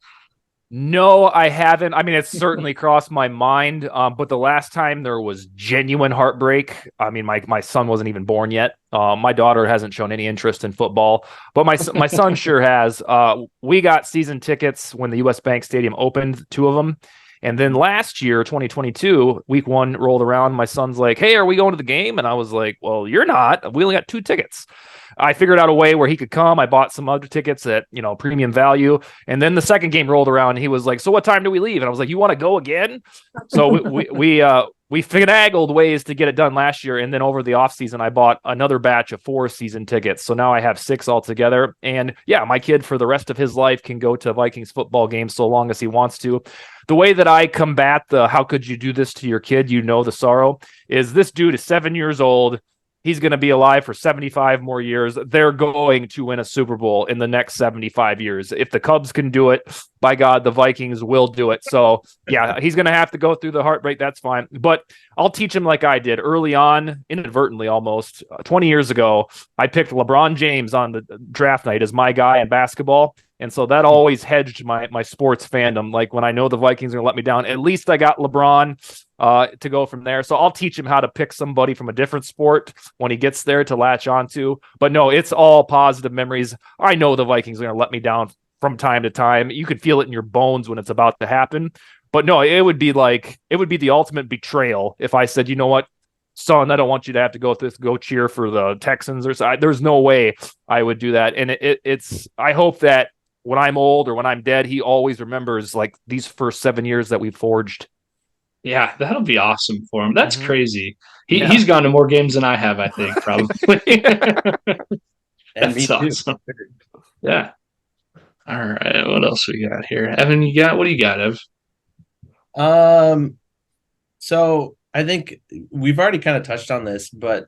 No, I haven't. I mean, it's certainly crossed my mind. But the last time there was genuine heartbreak, I mean, my son wasn't even born yet. My daughter hasn't shown any interest in football, but my son sure has. We got season tickets when the U.S. Bank Stadium opened, two of them. And then last year, 2022, week one rolled around. My son's like, "Hey, are we going to the game?" And I was like, "Well, you're not. We only got two tickets." I figured out a way where he could come. I bought some other tickets at, premium value. And then the second game rolled around and he was like, "So what time do we leave?" And I was like, "You want to go again?" So we finagled ways to get it done last year. And then over the offseason, I bought another batch of 4 season tickets. So now I have 6 altogether. And yeah, my kid for the rest of his life can go to Vikings football games so long as he wants to. The way that I combat the "how could you do this to your kid, the sorrow," is this dude is 7 years old. He's going to be alive for 75 more years. They're going to win a Super Bowl in the next 75 years. If the Cubs can do it, by God, the Vikings will do it. So, yeah, he's going to have to go through the heartbreak. That's fine. But I'll teach him like I did early on, inadvertently almost. 20 years ago, I picked LeBron James on the draft night as my guy in basketball. And so that always hedged my sports fandom. Like when I know the Vikings are going to let me down, at least I got LeBron to go from there. So I'll teach him how to pick somebody from a different sport when he gets there to latch onto. But no, it's all positive memories. I know the Vikings are going to let me down from time to time. You could feel it in your bones when it's about to happen. But no, it would be the ultimate betrayal if I said, "You know what, son, I don't want you to have to go cheer for the Texans," or so. There's no way I would do that. And it's I hope that when I'm old or when I'm dead, he always remembers like these first 7 years that we forged. Yeah, that'll be awesome for him. That's crazy. He's gone to more games than I have, I think, probably. And me That's too. awesome. Yeah. All right. What else we got here? Evan, what do you got, Ev? So I think we've already kind of touched on this, but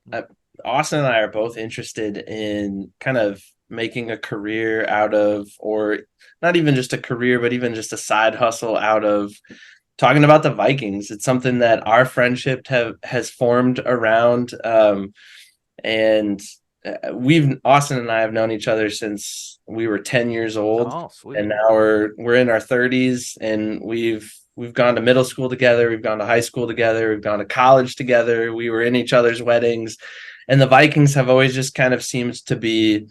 Austin and I are both interested in kind of making a career out of, or not even just a career, but even just a side hustle out of talking about the Vikings. It's something that our friendship has formed around, and Austin and I have known each other since we were 10 years old. Oh, sweet. And now we're in our 30s, and we've gone to middle school together, we've gone to high school together, we've gone to college together, we were in each other's weddings, and the Vikings have always just kind of seemed to be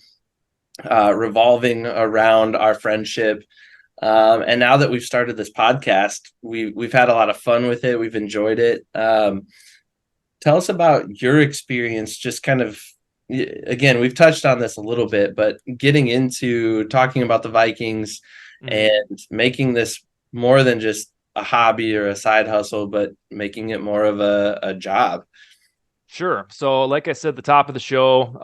revolving around our friendship. And now that we've started this podcast, we've had a lot of fun with it. We've enjoyed it. Tell us about your experience, just kind of, again, we've touched on this a little bit, but getting into talking about the Vikings and making this more than just a hobby or a side hustle, but making it more of a job. Sure. So like I said at the top of the show,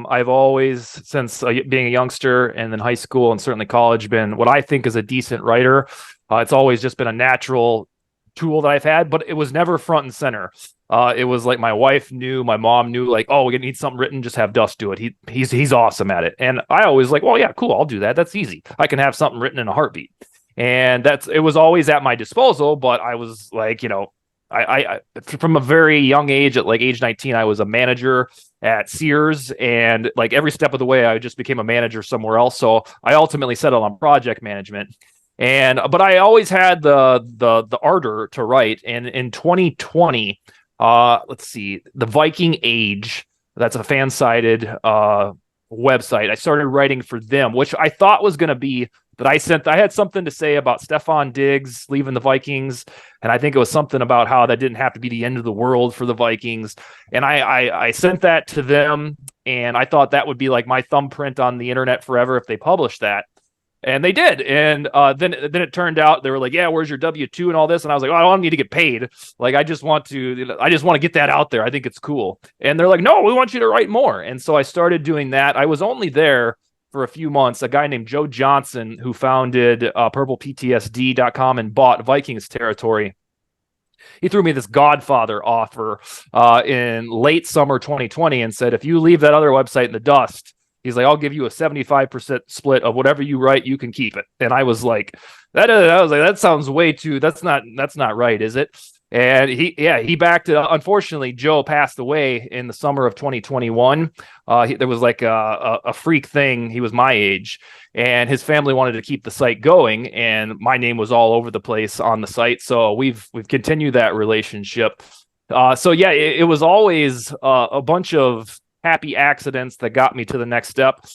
I've always, since being a youngster and then high school and certainly college, been what I think is a decent writer. It's always just been a natural tool that I've had, but it was never front and center. It was like my wife knew, my mom knew, like, "Oh, we need something written, just have Dust do it. He's awesome at it." And I always like, "Well, yeah, cool, I'll do that. That's easy. I can have something written in a heartbeat." And it was always at my disposal, but I was like, I from a very young age, at like age 19, I was a manager at Sears, and like every step of the way, I just became a manager somewhere else. So I ultimately settled on project management, but I always had the ardor to write. And in 2020, let's see, the Viking Age, that's a fan-sided website. I started writing for them, which I thought was going to be that I had something to say about Stefon Diggs leaving the Vikings. And I think it was something about how that didn't have to be the end of the world for the Vikings. And I sent that to them, and I thought that would be like my thumbprint on the internet forever if they published that. And they did. And then it turned out they were like, "Yeah, where's your W-2 and all this?" And I was like, "Oh, I don't need to get paid. Like, I just want to get that out there. I think it's cool." And they're like, "No, we want you to write more." And so I started doing that. I was only there for a few months. A guy named Joe Johnson, who founded purpleptsd.com and bought Vikings territory, he threw me this Godfather offer in late summer 2020 and said, "If you leave that other website in the dust," he's like, "I'll give you a 75% split of whatever you write. You can keep it." And I was like, that sounds way too, that's not right, is it? And he backed it. Unfortunately, Joe passed away in the summer of 2021. There was like a freak thing. He was my age, and his family wanted to keep the site going, and my name was all over the place on the site. So we've continued that relationship. So yeah, it was always a bunch of happy accidents that got me to the next step.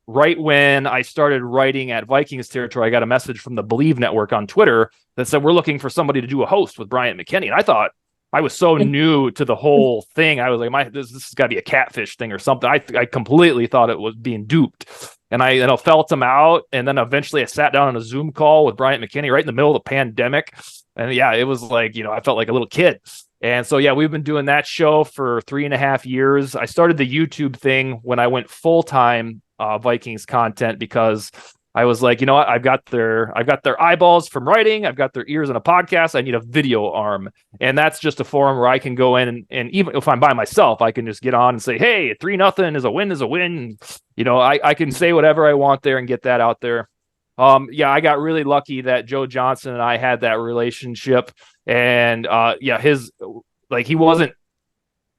Right when I started writing at Vikings Territory, I got a message from the Believe Network on Twitter that said, we're looking for somebody to do a host with Bryant McKinney. And I thought, I was so new to the whole thing. I was like, this has got to be a catfish thing or something. I completely thought it was being duped. And I felt him out. And then eventually I sat down on a Zoom call with Bryant McKinney right in the middle of the pandemic. And yeah, it was like, I felt like a little kid. And so, yeah, we've been doing that show for 3.5 years. I started the YouTube thing when I went full-time Vikings content because I was like, you know what? I've got their eyeballs from writing. I've got their ears on a podcast. I need a video arm. And that's just a forum where I can go in and even if I'm by myself, I can just get on and say, hey, 3-0 is a win is a win. I can say whatever I want there and get that out there. Yeah, I got really lucky that Joe Johnson and I had that relationship. And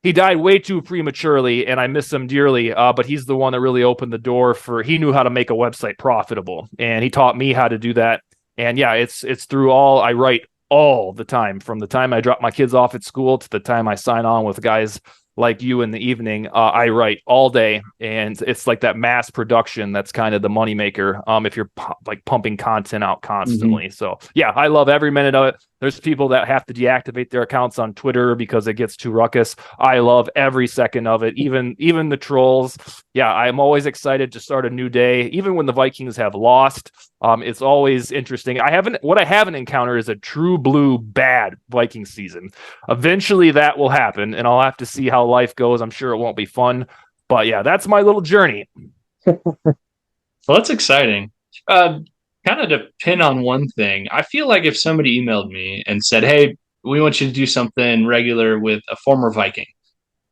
he died way too prematurely, and I miss him dearly. But he's the one that really opened the door he knew how to make a website profitable, and he taught me how to do that. And yeah, it's through I write all the time, from the time I drop my kids off at school to the time I sign on with guys like you in the evening. I write all day, and it's like that mass production that's kind of the moneymaker. If you're pumping content out constantly. Mm-hmm. So yeah, I love every minute of it. There's people that have to deactivate their accounts on Twitter because it gets too ruckus. I love every second of it, even the trolls. Yeah, I'm always excited to start a new day, even when the Vikings have lost. It's always interesting. What I haven't encountered is a true blue bad Viking season. Eventually that will happen, and I'll have to see how life goes. I'm sure it won't be fun, but yeah, that's my little journey. Well, that's exciting. Kind of to pin on one thing, I feel like if somebody emailed me and said, hey, we want you to do something regular with a former Viking,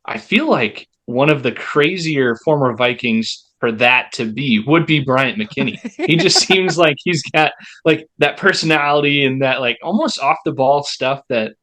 I feel like one of the crazier former Vikings for that to be would be Bryant McKinney. He just seems like he's got like that personality and that like almost off the ball stuff that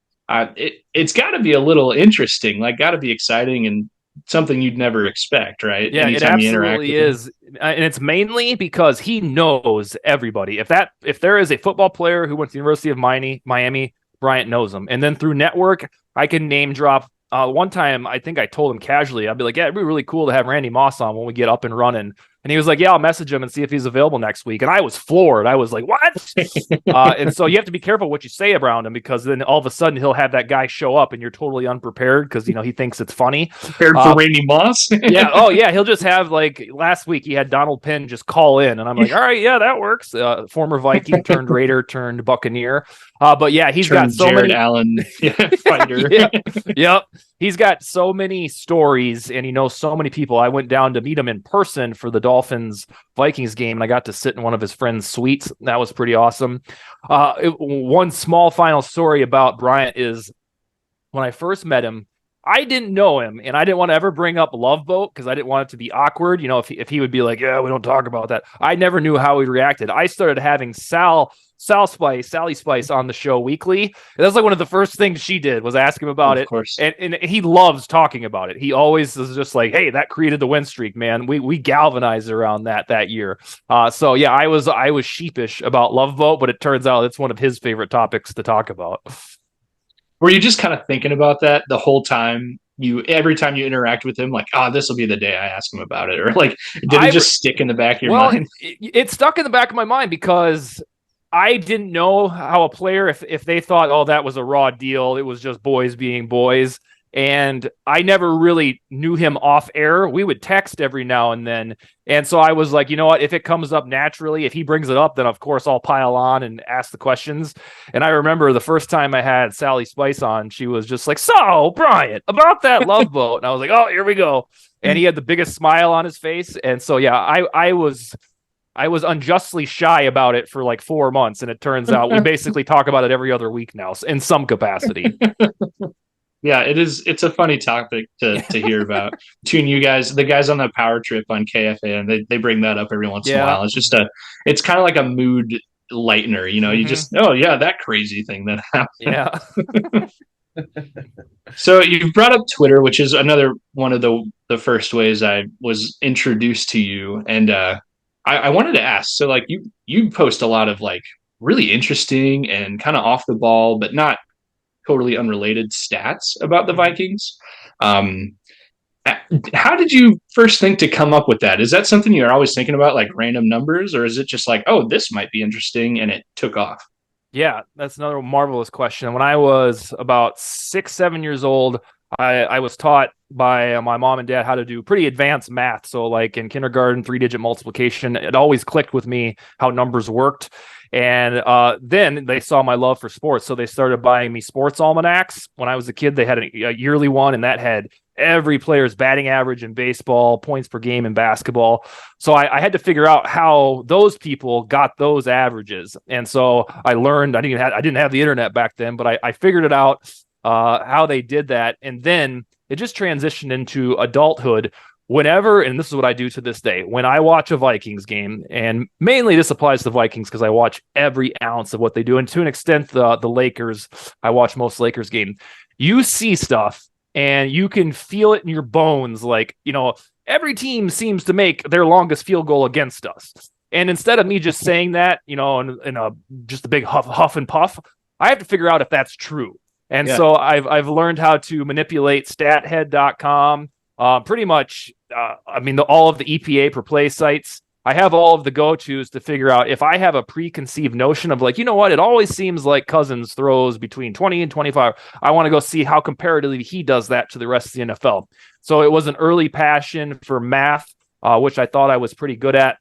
it's got to be a little interesting, like got to be exciting and something you'd never expect, right? Yeah, anytime it absolutely is. And it's mainly because he knows everybody. If there is a football player who went to the University of Miami, Bryant knows him. And then through network, I can name drop. One time, I think I told him casually, I'd be like, yeah, it'd be really cool to have Randy Moss on when we get up and running. And he was like, yeah, I'll message him and see if he's available next week. And I was floored. I was like, what? And so you have to be careful what you say around him, because then all of a sudden he'll have that guy show up and you're totally unprepared because, he thinks it's funny. Prepared for Randy Moss? Yeah. Oh, yeah. He'll just have like last week he had Donald Penn just call in. And I'm like, all right, yeah, that works. Former Viking turned Raider turned Buccaneer. But yeah, he's got so Jared many. Allen fighter. Yeah. Yep. He's got so many stories and he knows so many people. I went down to meet him in person for the Dolphins Vikings game, and I got to sit in one of his friends' suites. That was pretty awesome. One small final story about Bryant is when I first met him, I didn't know him, and I didn't want to ever bring up Love Boat because I didn't want it to be awkward. If he would be like, yeah, we don't talk about that. I never knew how he reacted. I started having Sally Spice on the show weekly. And that's like one of the first things she did was ask him about it. Of course. And he loves talking about it. He always is just like, hey, that created the win streak, man. We galvanized around that year. So yeah, I was sheepish about Love Boat, but it turns out it's one of his favorite topics to talk about. Were you just kind of thinking about that the whole time? Every time you interact with him, like, this will be the day I ask him about it, or like, did it just stick in the back of your mind? It stuck in the back of my mind because I didn't know how a player, if they thought, that was a raw deal, it was just boys being boys. And I never really knew him off air. We would text every now and then. And so I was like, you know what, if it comes up naturally, if he brings it up, then of course I'll pile on and ask the questions. And I remember the first time I had Sally Spice on, she was just like, so Bryant, about that Love Boat. And I was like, oh, here we go. And he had the biggest smile on his face. And so, yeah, I was unjustly shy about it for like 4 months. And it turns out we basically talk about it every other week now in some capacity. Yeah, it's a funny topic to hear about between you guys, the guys on the power trip on KFA, and they bring that up every once in a while. It's just it's kind of like a mood lightener, you just, that crazy thing that happened. Yeah. So you've brought up Twitter, which is another one of the first ways I was introduced to you, and I wanted to ask. So like you post a lot of like really interesting and kind of off the ball, but not totally unrelated stats about the Vikings. Um, how did you first think to come up with that? Is that something you're always thinking about, like random numbers, or is it just like, oh, this might be interesting, and it took off? Yeah, that's another marvelous question. When I was about 6, 7 years old, I was taught by my mom and dad how to do pretty advanced math. So, like in kindergarten, 3-digit multiplication, it always clicked with me how numbers worked. And then they saw my love for sports. So they started buying me sports almanacs. When I was a kid, they had a yearly one, and that had every player's batting average in baseball, points per game in basketball. So I had to figure out how those people got those averages. And so I learned, I didn't have the internet back then, but I figured it out, how they did that. And then it just transitioned into adulthood. Whenever, and this is what I do to this day, when I watch a Vikings game, and mainly this applies to the Vikings because I watch every ounce of what they do, and to an extent the Lakers, I watch most Lakers game. You see stuff and you can feel it in your bones, like, every team seems to make their longest field goal against us. And instead of me just saying that, in a just a big huff and puff, I have to figure out if that's true. And so I've learned how to manipulate stathead.com. Pretty much, all of the EPA per play sites. I have all of the go-tos to figure out if I have a preconceived notion of like, it always seems like Cousins throws between 20 and 25. I want to go see how comparatively he does that to the rest of the NFL. So it was an early passion for math, which I thought I was pretty good at.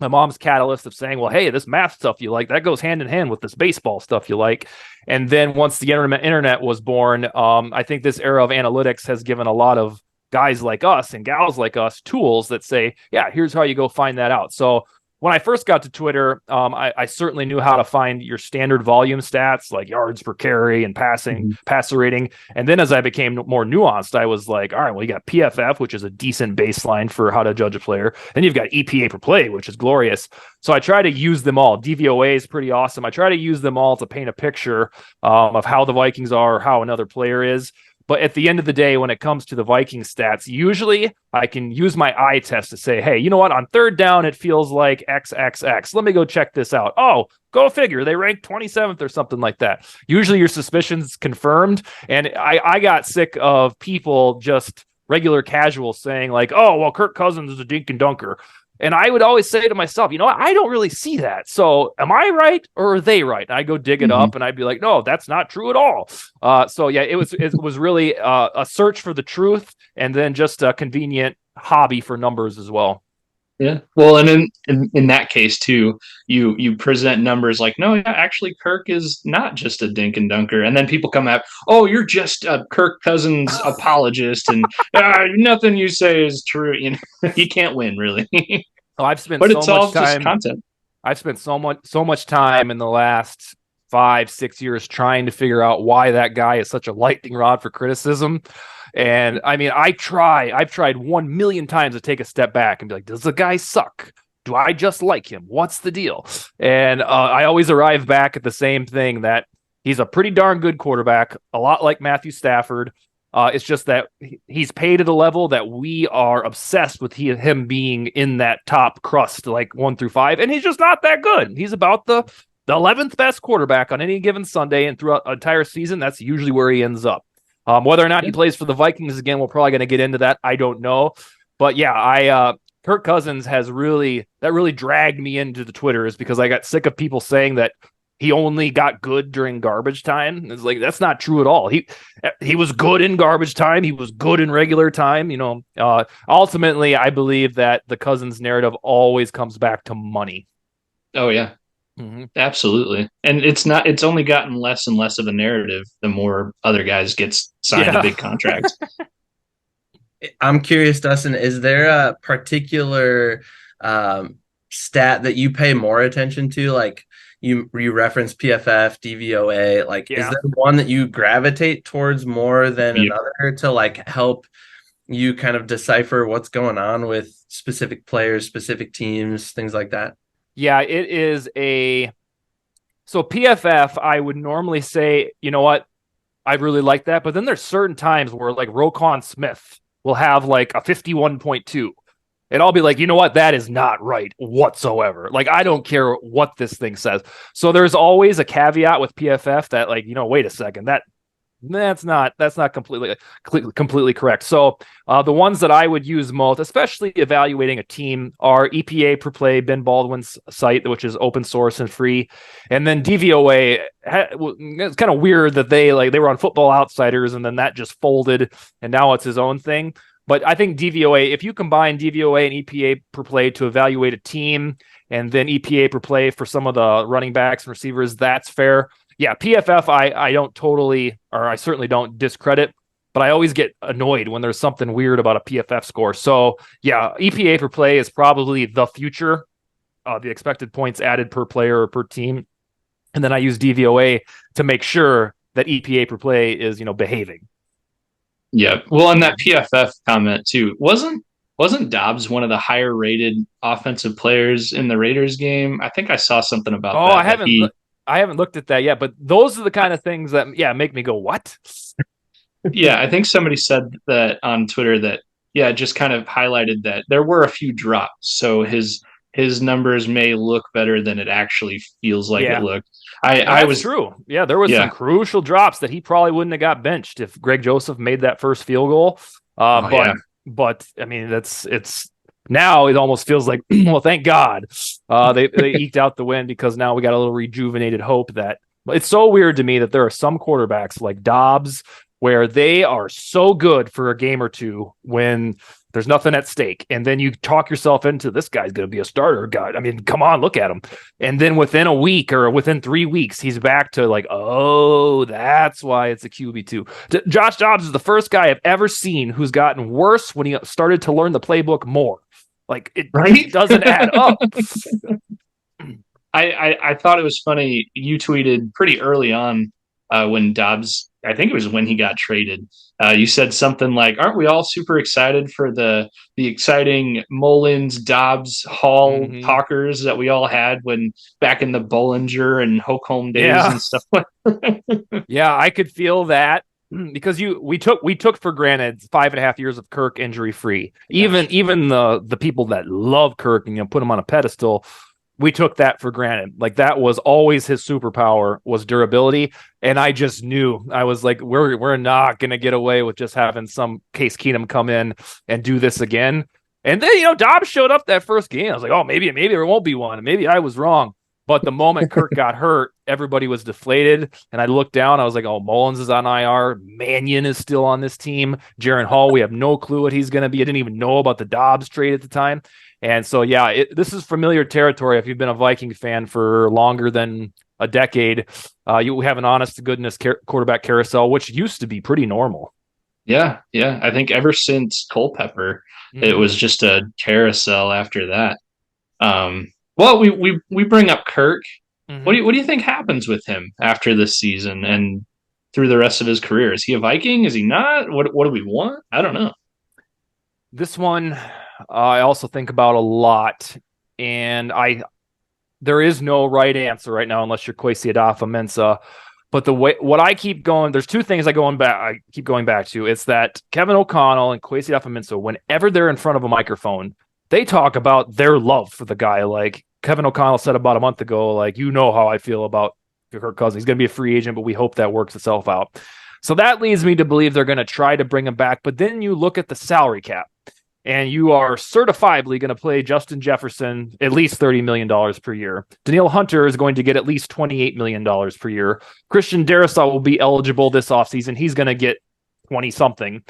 My mom's catalyst of saying, well, hey, this math stuff you like, that goes hand in hand with this baseball stuff you like. And then once the internet was born, I think this era of analytics has given a lot of guys like us and gals like us tools that say, yeah, here's how you go find that out. So when I first got to Twitter, I certainly knew how to find your standard volume stats like yards per carry and passer rating. And then as I became more nuanced, I was like, all right, well, you got PFF, which is a decent baseline for how to judge a player. Then you've got EPA per play, which is glorious. So I try to use them all. DVOA is pretty awesome. I try to use them all to paint a picture of how the Vikings are, or how another player is. But at the end of the day, when it comes to the Viking stats, usually I can use my eye test to say, hey, you know what? On third down, it feels like XXX. Let me go check this out. Oh, go figure. They ranked 27th or something like that. Usually your suspicion's confirmed. And I got sick of people just regular casuals saying like, oh, well, Kirk Cousins is a dink and dunker. And I would always say to myself, I don't really see that. So am I right or are they right? And I go dig it up and I'd be like, no, that's not true at all. So yeah, it was really a search for the truth and then just a convenient hobby for numbers as well. Yeah. Well, and in that case too, you present numbers like, no, yeah, actually Kirk is not just a dink and dunker. And then people come out, oh, you're just a Kirk Cousins apologist and nothing you say is true. You can't win really. I've spent but so it's much all time. just content. I've spent so much time in the last 5-6 years trying to figure out why that guy is such a lightning rod for criticism. And I mean, I've tried 1 million times to take a step back and be like, does the guy suck? Do I just like him? What's the deal? And I always arrive back at the same thing, that he's a pretty darn good quarterback, a lot like Matthew Stafford. It's just that he's paid at a level that we are obsessed with him being in that top crust, like 1 through 5. And he's just not that good. He's about the 11th best quarterback on any given Sunday, and throughout an entire season, that's usually where he ends up. Whether or not he plays for the Vikings again, we're probably going to get into that. I don't know. But yeah, Kirk Cousins really dragged me into the Twitters because I got sick of people saying that he only got good during garbage time. It's like, that's not true at all. He was good in garbage time. He was good in regular time. Ultimately, I believe that the Cousins narrative always comes back to money. Oh yeah. Mm-hmm. Absolutely. And it's only gotten less and less of a narrative the more other guys get signed a big contract. I'm curious, Dustin, is there a particular stat that you pay more attention to? Like you reference PFF, DVOA, is there one that you gravitate towards more than another to like help you kind of decipher what's going on with specific players, specific teams, things like that? Yeah, it is so PFF, I would normally say, you know what? I really like that. But then there's certain times where like Roquan Smith will have like a 51.2. And I'll be like, you know what? That is not right whatsoever. Like, I don't care what this thing says. So there's always a caveat with PFF that, like, wait a second, that's not completely correct. So the ones that I would use most, especially evaluating a team, are EPA per play, Ben Baldwin's site, which is open source and free, and then DVOA. It's kind of weird that they were on Football Outsiders, and then that just folded, and now it's his own thing. But I think DVOA, if you combine DVOA and EPA per play to evaluate a team, and then EPA per play for some of the running backs and receivers, that's fair. Yeah, PFF, I don't totally, or I certainly don't discredit, but I always get annoyed when there's something weird about a PFF score. So yeah, EPA per play is probably the future, the expected points added per player or per team. And then I use DVOA to make sure that EPA per play is, behaving. Yeah. Well, on that PFF comment too, wasn't Dobbs one of the higher rated offensive players in the Raiders game? I think I saw something about that. I haven't looked at that yet, but those are the kind of things that make me go, what? Yeah, I think somebody said that on Twitter that just kind of highlighted that there were a few drops. So his numbers may look better than it actually feels like it looked. I was true. Yeah, there was some crucial drops that he probably wouldn't have got benched if Greg Joseph made that first field goal. But I mean, it's now it almost feels like, well, thank God they eked out the win, because now we got a little rejuvenated hope that it's so weird to me that there are some quarterbacks like Dobbs where they are so good for a game or two when there's nothing at stake. And then you talk yourself into, this guy's going to be a starter. God, I mean, come on, look at him. And then within a week or within 3 weeks, he's back to like, oh, that's why it's a QB2. Josh Dobbs is the first guy I've ever seen who's gotten worse when he started to learn the playbook more. Like, it doesn't add up. I thought it was funny. You tweeted pretty early on when Dobbs, I think it was when he got traded. You said something like, "Aren't we all super excited for the exciting Mullins, Dobbs, Hall talkers that we all had when back in the Bollinger and Holcomb days and stuff like that?" Yeah, I could feel that. Because we took for granted 5.5 years of Kirk injury free. Even the people that love Kirk and put him on a pedestal, we took that for granted. Like, that was always his superpower, was durability. And I just knew, I was like, we're not gonna get away with just having some Case Keenum come in and do this again. And then Dobbs showed up that first game. I was like, oh, maybe there won't be one. Maybe I was wrong. But the moment Kirk got hurt, everybody was deflated. And I looked down. I was like, oh, Mullins is on IR. Mannion is still on this team. Jaron Hall, we have no clue what he's going to be. I didn't even know about the Dobbs trade at the time. And so, yeah, this is familiar territory. If you've been a Viking fan for longer than a decade, you have an honest-to-goodness quarterback carousel, which used to be pretty normal. Yeah. I think ever since Culpepper, it was just a carousel after that. Well, we bring up Kirk. What do you think happens with him after this season and through the rest of his career? Is he a Viking? Is he not? What do we want? I don't know. This one I also think about a lot, and there is no right answer right now unless you're Kwesi Adolpho-Mensah. But what I keep going, there's two things I keep going back to. It's that Kevin O'Connell and Kwesi Adolpho-Mensah, whenever they're in front of a microphone, they talk about their love for the guy. Like Kevin O'Connell said about a month ago, like, how I feel about Kirk Cousins. He's going to be a free agent, but we hope that works itself out. So that leads me to believe they're going to try to bring him back. But then you look at the salary cap, and you are certifiably going to play Justin Jefferson at least $30 million per year. Danielle Hunter is going to get at least $28 million per year. Christian Darrisaw will be eligible this offseason. He's going to get 20-something.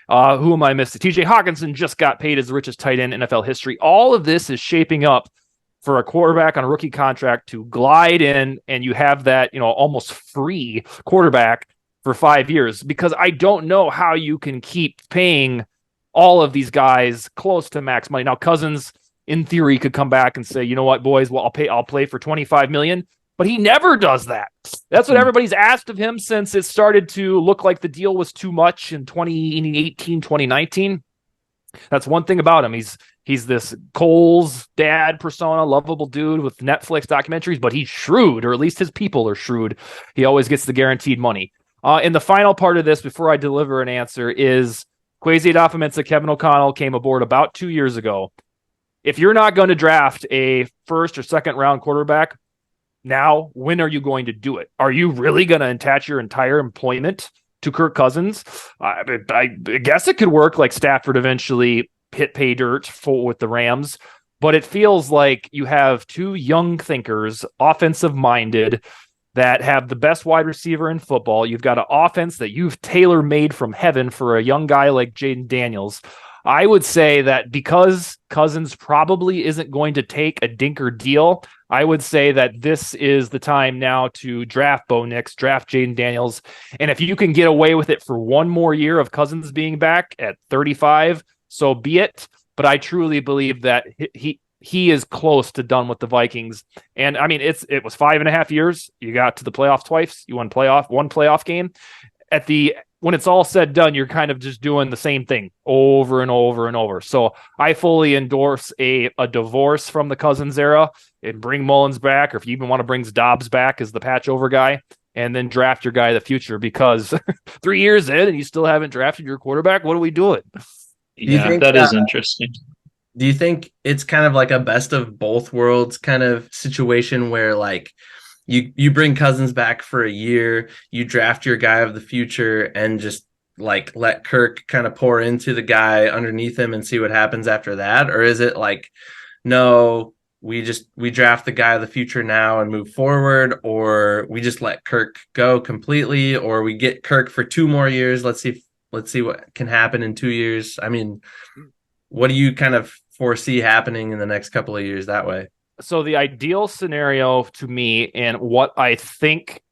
Who am I missing? TJ Hawkinson just got paid as the richest tight end in NFL history. All of this is shaping up for a quarterback on a rookie contract to glide in, and you have that, almost free quarterback for 5 years, because I don't know how you can keep paying all of these guys close to max money. Now, Cousins, in theory, could come back and say, you know what, boys, well, I'll play for $25 million. But he never does that. That's what everybody's asked of him since it started to look like the deal was too much in 2018, 2019. That's one thing about him. He's this Cole's dad persona, lovable dude with Netflix documentaries, but he's shrewd, or at least his people are shrewd. He always gets the guaranteed money. And the final part of this, before I deliver an answer, is Kwesi Adofo-Mensah, Kevin O'Connell came aboard about 2 years ago. If you're not going to draft a first or second round quarterback now, when are you going to do it? Are you really going to attach your entire employment to Kirk Cousins? I guess it could work like Stafford eventually hit pay dirt with the Rams, but it feels like you have two young thinkers, offensive minded, that have the best wide receiver in football. You've got an offense that you've tailor-made from heaven for a young guy like Jaden Daniels. I would say that because Cousins probably isn't going to take a dinker deal, I would say that this is the time now to draft Bo Nix, draft Jaden Daniels. And if you can get away with it for one more year of Cousins being back at 35, so be it. But I truly believe that he is close to done with the Vikings. And I mean, it was 5.5 years. You got to the playoffs twice. You won one playoff game. When it's all said and done, you're kind of just doing the same thing over and over and over. So I fully endorse a divorce from the Cousins era and bring Mullins back, or if you even want to bring Dobbs back as the patch over guy, and then draft your guy of the future, because 3 years in and you still haven't drafted your quarterback. What are we doing? Yeah, that is interesting. Do you think it's kind of like a best of both worlds kind of situation where like you bring Cousins back for a year, you draft your guy of the future, and just like let Kirk kind of pour into the guy underneath him and see what happens after that? Or is it like, no, we draft the guy of the future now and move forward, or we just let Kirk go completely, or we get Kirk for 2 more years, let's see what can happen in 2 years? I mean, what do you kind of foresee happening in the next couple of years that way? So the ideal scenario to me, and what I think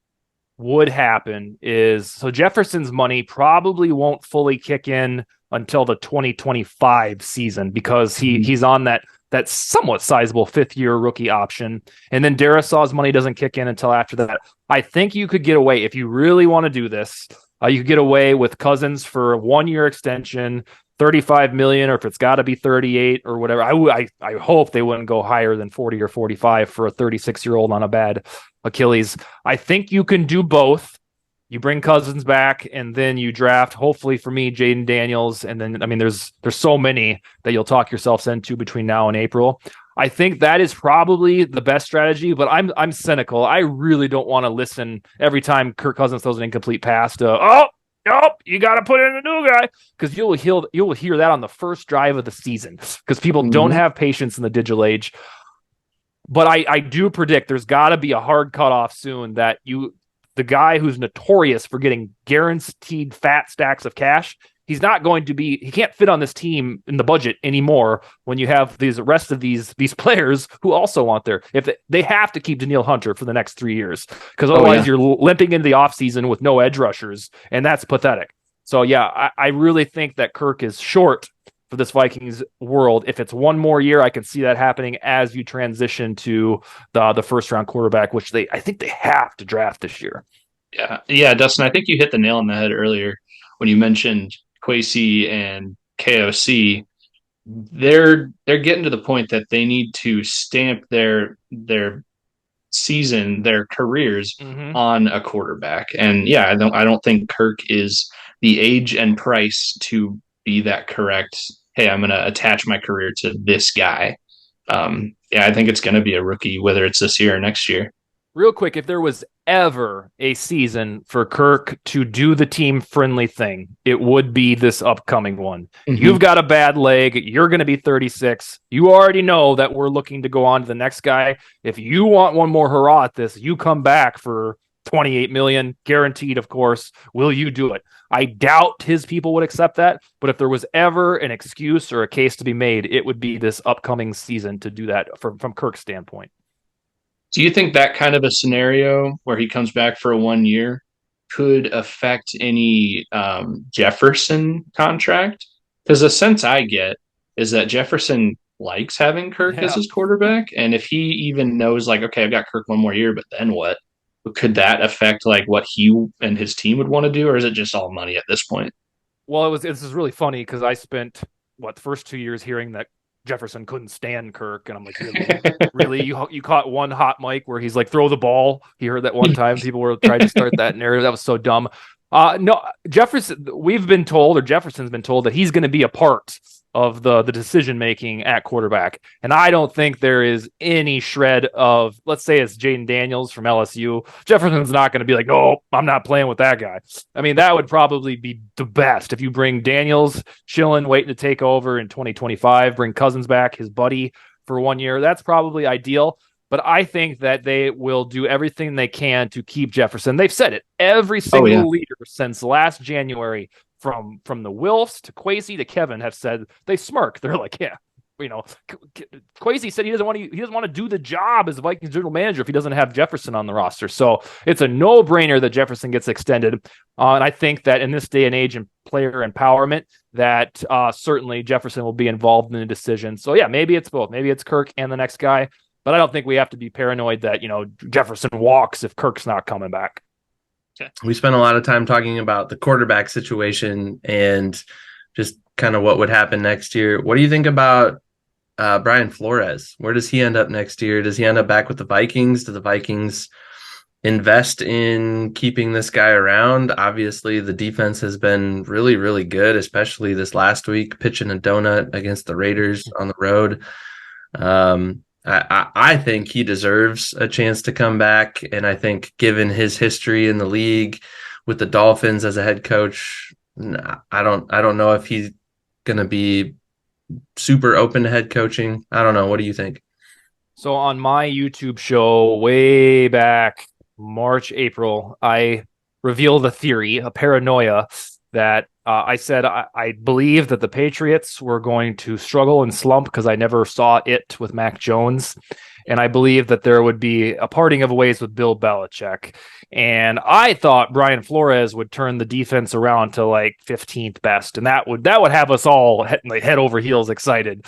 would happen, is so Jefferson's money probably won't fully kick in until the 2025 season, because he's on that somewhat sizable 5th-year rookie option. And then Darrisaw's money doesn't kick in until after that. I think you could get away, if you really want to do this, you could get away with Cousins for a 1-year extension, $35 million, or if it's got to be 38 or whatever. I hope they wouldn't go higher than 40 or 45 for a 36-year-old on a bad Achilles. I think you can do both. You bring Cousins back, and then you draft, hopefully for me, Jaden Daniels. And then, I mean, there's so many that you'll talk yourselves into between now and April. I think that is probably the best strategy, but I'm cynical. I really don't want to listen every time Kirk Cousins throws an incomplete pass to, you got to put in a new guy, because you will hear that on the first drive of the season, because people don't have patience in the digital age. But I do predict there's got to be a hard cutoff soon that the guy who's notorious for getting guaranteed fat stacks of cash, he can't fit on this team in the budget anymore when you have the rest of these players who also want they have to keep Danielle Hunter for the next 3 years, because otherwise you're limping into the offseason with no edge rushers, and that's pathetic. So yeah, I really think that Kirk is short for this Vikings world. If it's 1 more year, I can see that happening as you transition to the first round quarterback, which I think they have to draft this year. Yeah, Dustin, I think you hit the nail on the head earlier when you mentioned Kwesi and KOC. They're getting to the point that they need to stamp their season, their careers on a quarterback. And yeah, I don't think Kirk is the age and price to be that correct. Hey, I'm going to attach my career to this guy. I think it's going to be a rookie, whether it's this year or next year. Real quick, if there was ever a season for Kirk to do the team-friendly thing, it would be this upcoming one. You've got a bad leg. You're going to be 36. You already know that we're looking to go on to the next guy. If you want one more hurrah at this, you come back for $28 million, guaranteed, of course. Will you do it? I doubt his people would accept that, but if there was ever an excuse or a case to be made, it would be this upcoming season to do that from Kirk's standpoint. Do you think that kind of a scenario where he comes back for a 1 year could affect any Jefferson contract? Because the sense I get is that Jefferson likes having Kirk as his quarterback. And if he even knows, like, okay, I've got Kirk 1 more year, but then what? Could that affect like what he and his team would want to do? Or is it just all money at this point? Well, this is really funny because I spent the first 2 years hearing that Jefferson couldn't stand Kirk, and I'm like, really? You caught one hot mic where he's like, throw the ball. He heard that one time. People were trying to start that narrative. That was so dumb. No, Jefferson. We've been told, or Jefferson's been told, that he's going to be a part of the decision making at quarterback, and I don't think there is any shred of, let's say it's Jaden Daniels from LSU. Jefferson's not going to be like, no, I'm not playing with that guy. I mean, that would probably be the best if you bring Daniels chilling, waiting to take over in 2025. Bring Cousins back, his buddy, for 1 year. That's probably ideal. But I think that they will do everything they can to keep Jefferson. They've said it. Every single leader since last January, from the Wilfs to Kwesi to Kevin, have said, they smirk. They're like, yeah, Kwesi said he doesn't want to do the job as Vikings general manager if he doesn't have Jefferson on the roster. So it's a no-brainer that Jefferson gets extended. And I think that in this day and age in player empowerment, that certainly Jefferson will be involved in the decision. So yeah, maybe it's both. Maybe it's Kirk and the next guy. But I don't think we have to be paranoid that, Jefferson walks if Kirk's not coming back. Okay. We spent a lot of time talking about the quarterback situation and just kind of what would happen next year. What do you think about Brian Flores? Where does he end up next year? Does he end up back with the Vikings? Do the Vikings invest in keeping this guy around? Obviously, the defense has been really, really good, especially this last week, pitching a donut against the Raiders on the road. I think he deserves a chance to come back, and I think given his history in the league with the Dolphins as a head coach, I don't know if he's going to be super open to head coaching. I don't know. What do you think? So on my YouTube show way back March, April, I revealed a theory, a paranoia, that I said I believe that the Patriots were going to struggle and slump because I never saw it with Mac Jones. And I believe that there would be a parting of ways with Bill Belichick. And I thought Brian Flores would turn the defense around to like 15th best. And that would have us all head over heels excited.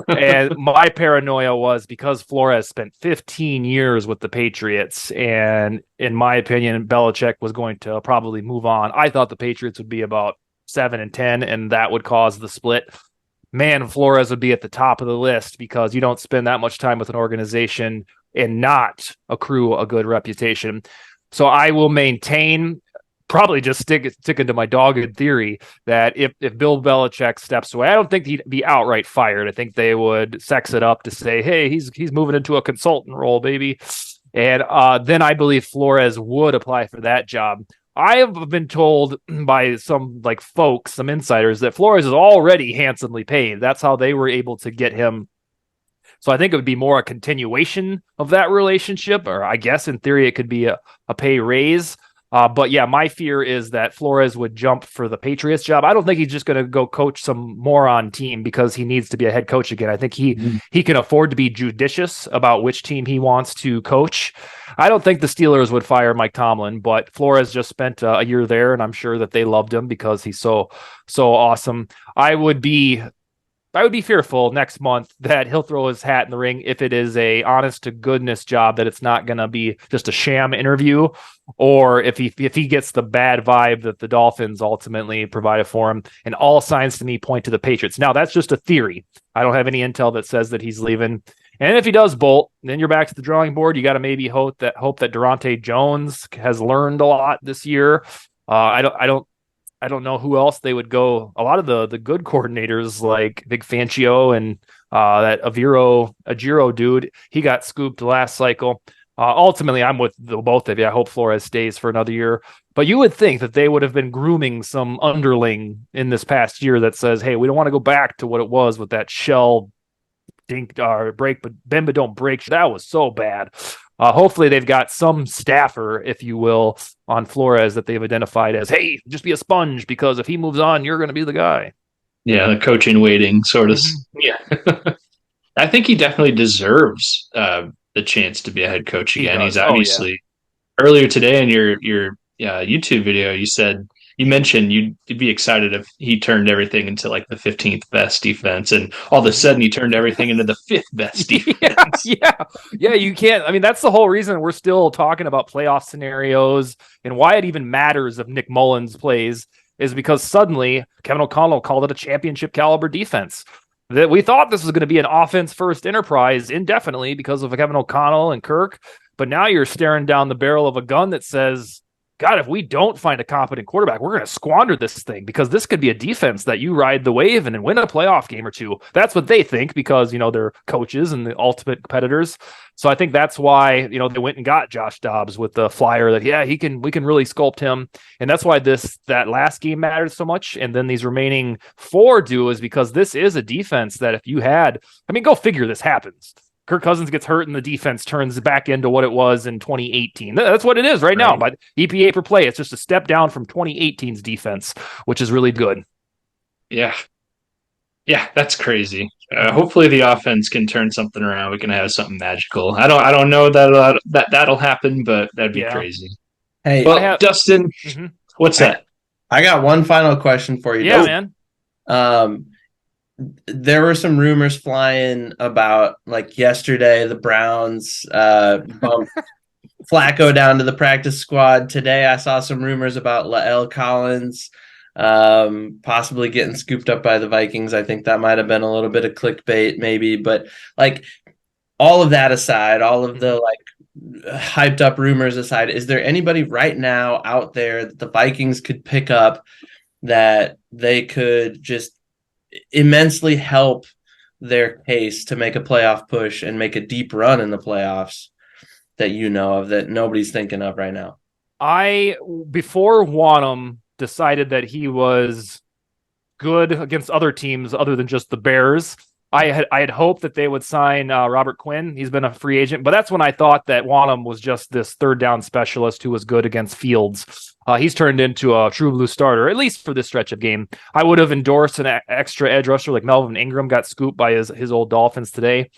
And my paranoia was because Flores spent 15 years with the Patriots. And in my opinion, Belichick was going to probably move on. I thought the Patriots would be about 7-10, and that would cause the split. Man, Flores would be at the top of the list because you don't spend that much time with an organization and not accrue a good reputation. So I will maintain, probably just sticking to my dogged theory, that if Bill Belichick steps away, I don't think he'd be outright fired. I think they would sex it up to say, hey, he's moving into a consultant role, baby. And then I believe Flores would apply for that job. I have been told by some some insiders, that Flores is already handsomely paid. That's how they were able to get him. So I think it would be more a continuation of that relationship, or I guess in theory it could be a pay raise. But yeah, my fear is that Flores would jump for the Patriots job. I don't think he's just going to go coach some moron team because he needs to be a head coach again. I think he can afford to be judicious about which team he wants to coach. I don't think the Steelers would fire Mike Tomlin, but Flores just spent a year there, and I'm sure that they loved him because he's so awesome. I would be fearful next month that he'll throw his hat in the ring if it is a honest to goodness job, that it's not going to be just a sham interview, or if he gets the bad vibe that the Dolphins ultimately provided for him. And all signs to me point to the Patriots. Now, that's just a theory. I don't have any intel that says that he's leaving. And if he does bolt, then you're back to the drawing board. You got to maybe hope that Durante Jones has learned a lot this year. I don't know who else they would go. A lot of the good coordinators like Vic Fangio and that Ajiro dude, he got scooped last cycle. Ultimately, I'm with both of you. I hope Flores stays for another year. But you would think that they would have been grooming some underling in this past year that says, hey, we don't want to go back to what it was with that shell break, but bend but don't break. That was so bad. Hopefully they've got some staffer, if you will, on Flores that they've identified as, hey, just be a sponge, because if he moves on, you're going to be the guy. Yeah, the coaching waiting sort of. Mm-hmm. Yeah. I think he definitely deserves the chance to be a head coach again. He's obviously earlier today in your YouTube video, you mentioned you'd be excited if he turned everything into like the 15th best defense, and all of a sudden he turned everything into the 5th best defense. Yeah. You can't. I mean, that's the whole reason we're still talking about playoff scenarios and why it even matters if Nick Mullins plays, is because suddenly Kevin O'Connell called it a championship caliber defense. That we thought this was going to be an offense first enterprise indefinitely because of Kevin O'Connell and Kirk, but now you're staring down the barrel of a gun that says, God, if we don't find a competent quarterback, we're going to squander this thing because this could be a defense that you ride the wave and win a playoff game or two. That's what they think because, they're coaches and the ultimate competitors. So I think that's why, they went and got Josh Dobbs with the flyer that, we can really sculpt him. And that's why that last game mattered so much. And then these remaining 4 do is because this is a defense that if you had, go figure this happens. Kirk Cousins gets hurt and the defense turns back into what it was in 2018. That's what it is right now. But EPA per play, it's just a step down from 2018's defense, which is really good. Yeah. Yeah, that's crazy. Hopefully the offense can turn something around. We can have something magical. I don't know that'll happen, but that'd be crazy. Hey, well, Dustin, what's that? I got one final question for you. Yeah, man. There were some rumors flying about yesterday the Browns bumped Flacco down to the practice squad. Today I saw some rumors about La'el Collins possibly getting scooped up by the Vikings. I think that might have been a little bit of clickbait maybe, but all of that aside, all of the hyped up rumors aside, is there anybody right now out there that the Vikings could pick up that they could just immensely help their case to make a playoff push and make a deep run in the playoffs that that nobody's thinking of right now? Before Wanham decided that he was good against other teams other than just the Bears, I had hoped that they would sign Robert Quinn. He's been a free agent, but that's when I thought that Wanham was just this third down specialist who was good against Fields. He's turned into a true blue starter, at least for this stretch of game. I would have endorsed an extra edge rusher like Melvin Ingram got scooped by his old Dolphins today.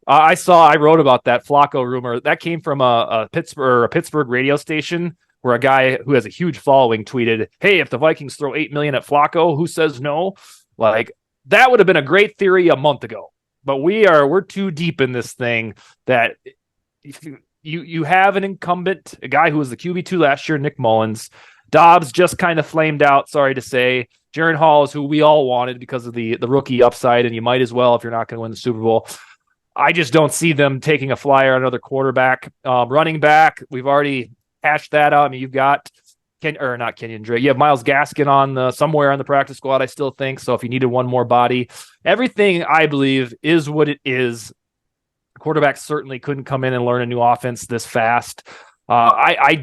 I wrote about that Flacco rumor. That came from a Pittsburgh radio station where a guy who has a huge following tweeted, "Hey, if the Vikings throw $8 million at Flacco, who says no?" That would have been a great theory a month ago, but we're too deep in this thing that if you have an incumbent, a guy who was the QB2 last year, Nick Mullins. Dobbs just kind of flamed out, sorry to say. Jaren Hall is who we all wanted because of the rookie upside, and you might as well if you're not going to win the Super Bowl. I just don't see them taking a flyer on another quarterback. Running back, we've already hashed that out. You've got not Kenyon Drake. You have Myles Gaskin on somewhere on the practice squad, I still think. So if you needed one more body, everything I believe is what it is. Quarterbacks certainly couldn't come in and learn a new offense this fast. I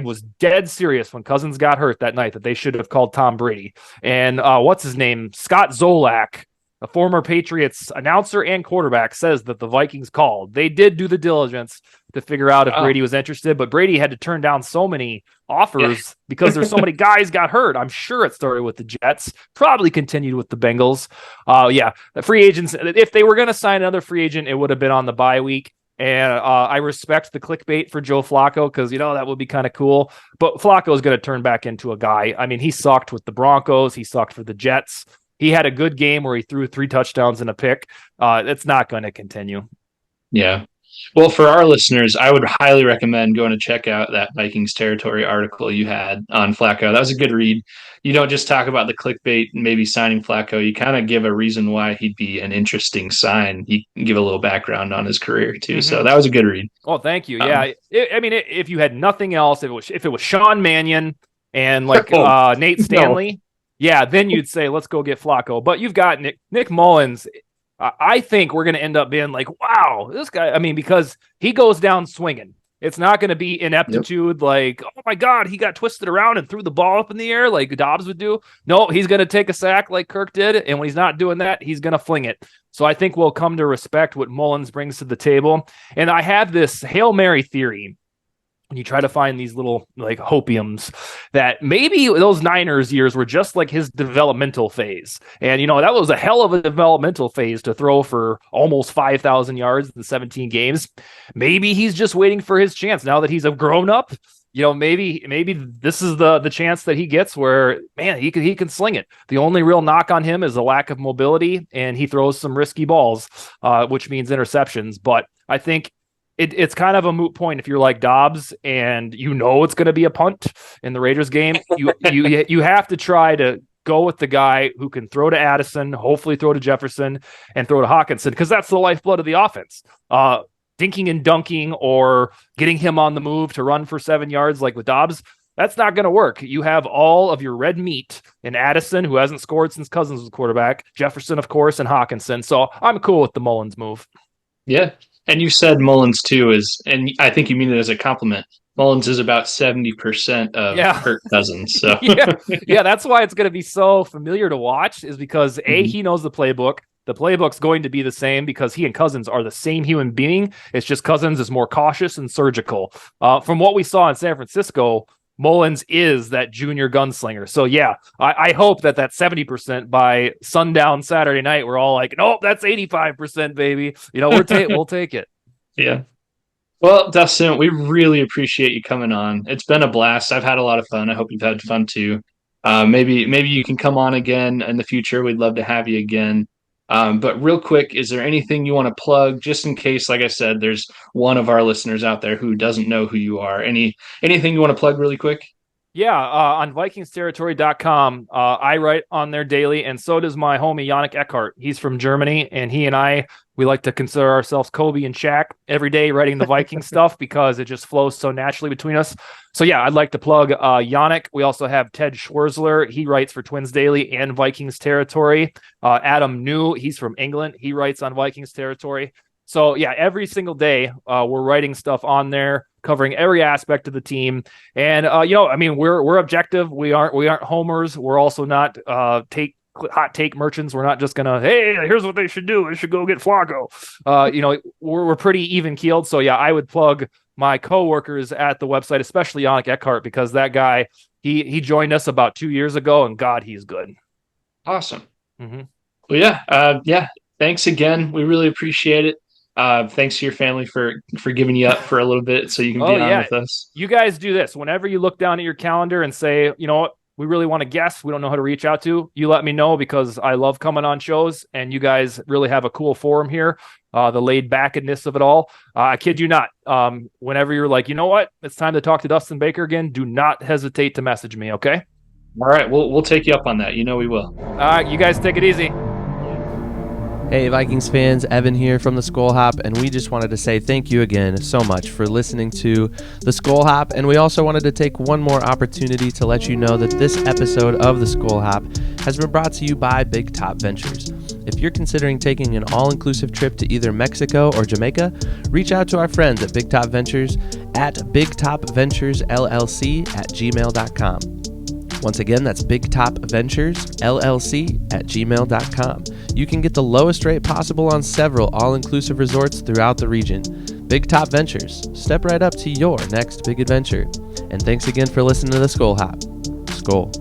was dead serious when Cousins got hurt that night that they should have called Tom Brady. And what's his name? Scott Zolak, a former Patriots announcer and quarterback, says that the Vikings called. They did do the diligence to figure out if Brady was interested, but Brady had to turn down so many offers because there's so many guys got hurt. I'm sure it started with the Jets, probably continued with the Bengals. The free agents, if they were going to sign another free agent, it would have been on the bye week. And I respect the clickbait for Joe Flacco because, that would be kind of cool. But Flacco is going to turn back into a guy. He sucked with the Broncos. He sucked for the Jets. He had a good game where he threw 3 touchdowns and a pick. It's not going to continue. Yeah. Well, for our listeners, I would highly recommend going to check out that Vikings territory article you had on Flacco. That was a good read. You don't just talk about the clickbait and maybe signing Flacco. You kind of give a reason why he'd be an interesting sign. You can give a little background on his career too. Mm-hmm. So that was a good read. Oh, thank you. Yeah. If you had nothing else, if it was Sean Mannion and Nate Stanley, then you'd say, let's go get Flacco. But you've got Nick Mullins. I think we're going to end up being like, wow, this guy, because he goes down swinging. It's not going to be ineptitude like, oh my God, he got twisted around and threw the ball up in the air like Dobbs would do. No, he's going to take a sack like Kirk did. And when he's not doing that, he's going to fling it. So I think we'll come to respect what Mullins brings to the table. And I have this Hail Mary theory. When you try to find these little hopiums that maybe those Niners years were just like his developmental phase. And, that was a hell of a developmental phase to throw for almost 5,000 yards in 17 games. Maybe he's just waiting for his chance now that he's a grown up. Maybe this is the chance that he gets where, man, he can sling it. The only real knock on him is a lack of mobility, and he throws some risky balls, which means interceptions. But I think it's kind of a moot point if you're like Dobbs and it's going to be a punt in the Raiders game. You have to try to go with the guy who can throw to Addison, hopefully throw to Jefferson, and throw to Hawkinson because that's the lifeblood of the offense. Dinking and dunking or getting him on the move to run for 7 yards like with Dobbs, That's not going to work. You have all of your red meat in Addison, who hasn't scored since Cousins was quarterback, Jefferson, of course, and Hawkinson. So I'm cool with the Mullins move. Yeah. And you said Mullins too and I think you mean it as a compliment. Mullins is about 70% of Kirk Cousins. So yeah, that's why it's going to be so familiar to watch, is because he knows the playbook. The playbook's going to be the same because he and Cousins are the same human being. It's just Cousins is more cautious and surgical. From what we saw in San Francisco, Mullins is that junior gunslinger. So yeah, I hope that 70% by sundown Saturday night, we're all like, nope, that's 85%, baby. We'll take it. Yeah. Well, Dustin, we really appreciate you coming on. It's been a blast. I've had a lot of fun. I hope you've had fun too. Maybe you can come on again in the future. We'd love to have you again. But real quick, is there anything you want to plug, just in case, like I said, there's one of our listeners out there who doesn't know who you are? Anything you want to plug really quick? Yeah, on vikingsterritory.com, I write on there daily, and so does my homie Yannick Eckhart. He's from Germany, and he and we like to consider ourselves Kobe and Shaq every day writing the Viking stuff because it just flows so naturally between us. So yeah, I'd like to plug Yannick. We also have Ted Schwerzler. He writes for Twins Daily and Vikings Territory. Adam New, he's from England. He writes on Vikings Territory. So yeah, every single day we're writing stuff on there, covering every aspect of the team. And we're objective. We aren't homers. We're also not hot take merchants. We're not just gonna, hey, here's what they should do. They should go get Flacco. We're pretty even keeled. So yeah, I would plug my coworkers at the website, especially Yannick Eckhart, because that guy, he joined us about 2 years ago, and God, he's good. Awesome. Mm-hmm. Well, yeah. Thanks again. We really appreciate it. Thanks to your family for giving you up for a little bit so you can be on with us. You guys do this. Whenever you look down at your calendar and say, you know what, we really want to guess, we don't know how to reach out to, you let me know, because I love coming on shows, and you guys really have a cool forum here. The laid backness of it all. I kid you not. Whenever you're like, you know what, it's time to talk to Dustin Baker again, do not hesitate to message me. Okay. All right. We'll take you up on that. We will. All right. You guys take it easy. Hey Vikings fans, Evan here from the Skol Hop, and we just wanted to say thank you again so much for listening to the Skol Hop, and we also wanted to take one more opportunity to let you know that this episode of the Skol Hop has been brought to you by Big Top Ventures. If you're considering taking an all-inclusive trip to either Mexico or Jamaica, reach out to our friends at Big Top Ventures at bigtopventuresllc@gmail.com. Once again, that's bigtopventuresllc@gmail.com. You can get the lowest rate possible on several all-inclusive resorts throughout the region. Big Top Ventures. Step right up to your next big adventure. And thanks again for listening to the Skol Hop. Skol.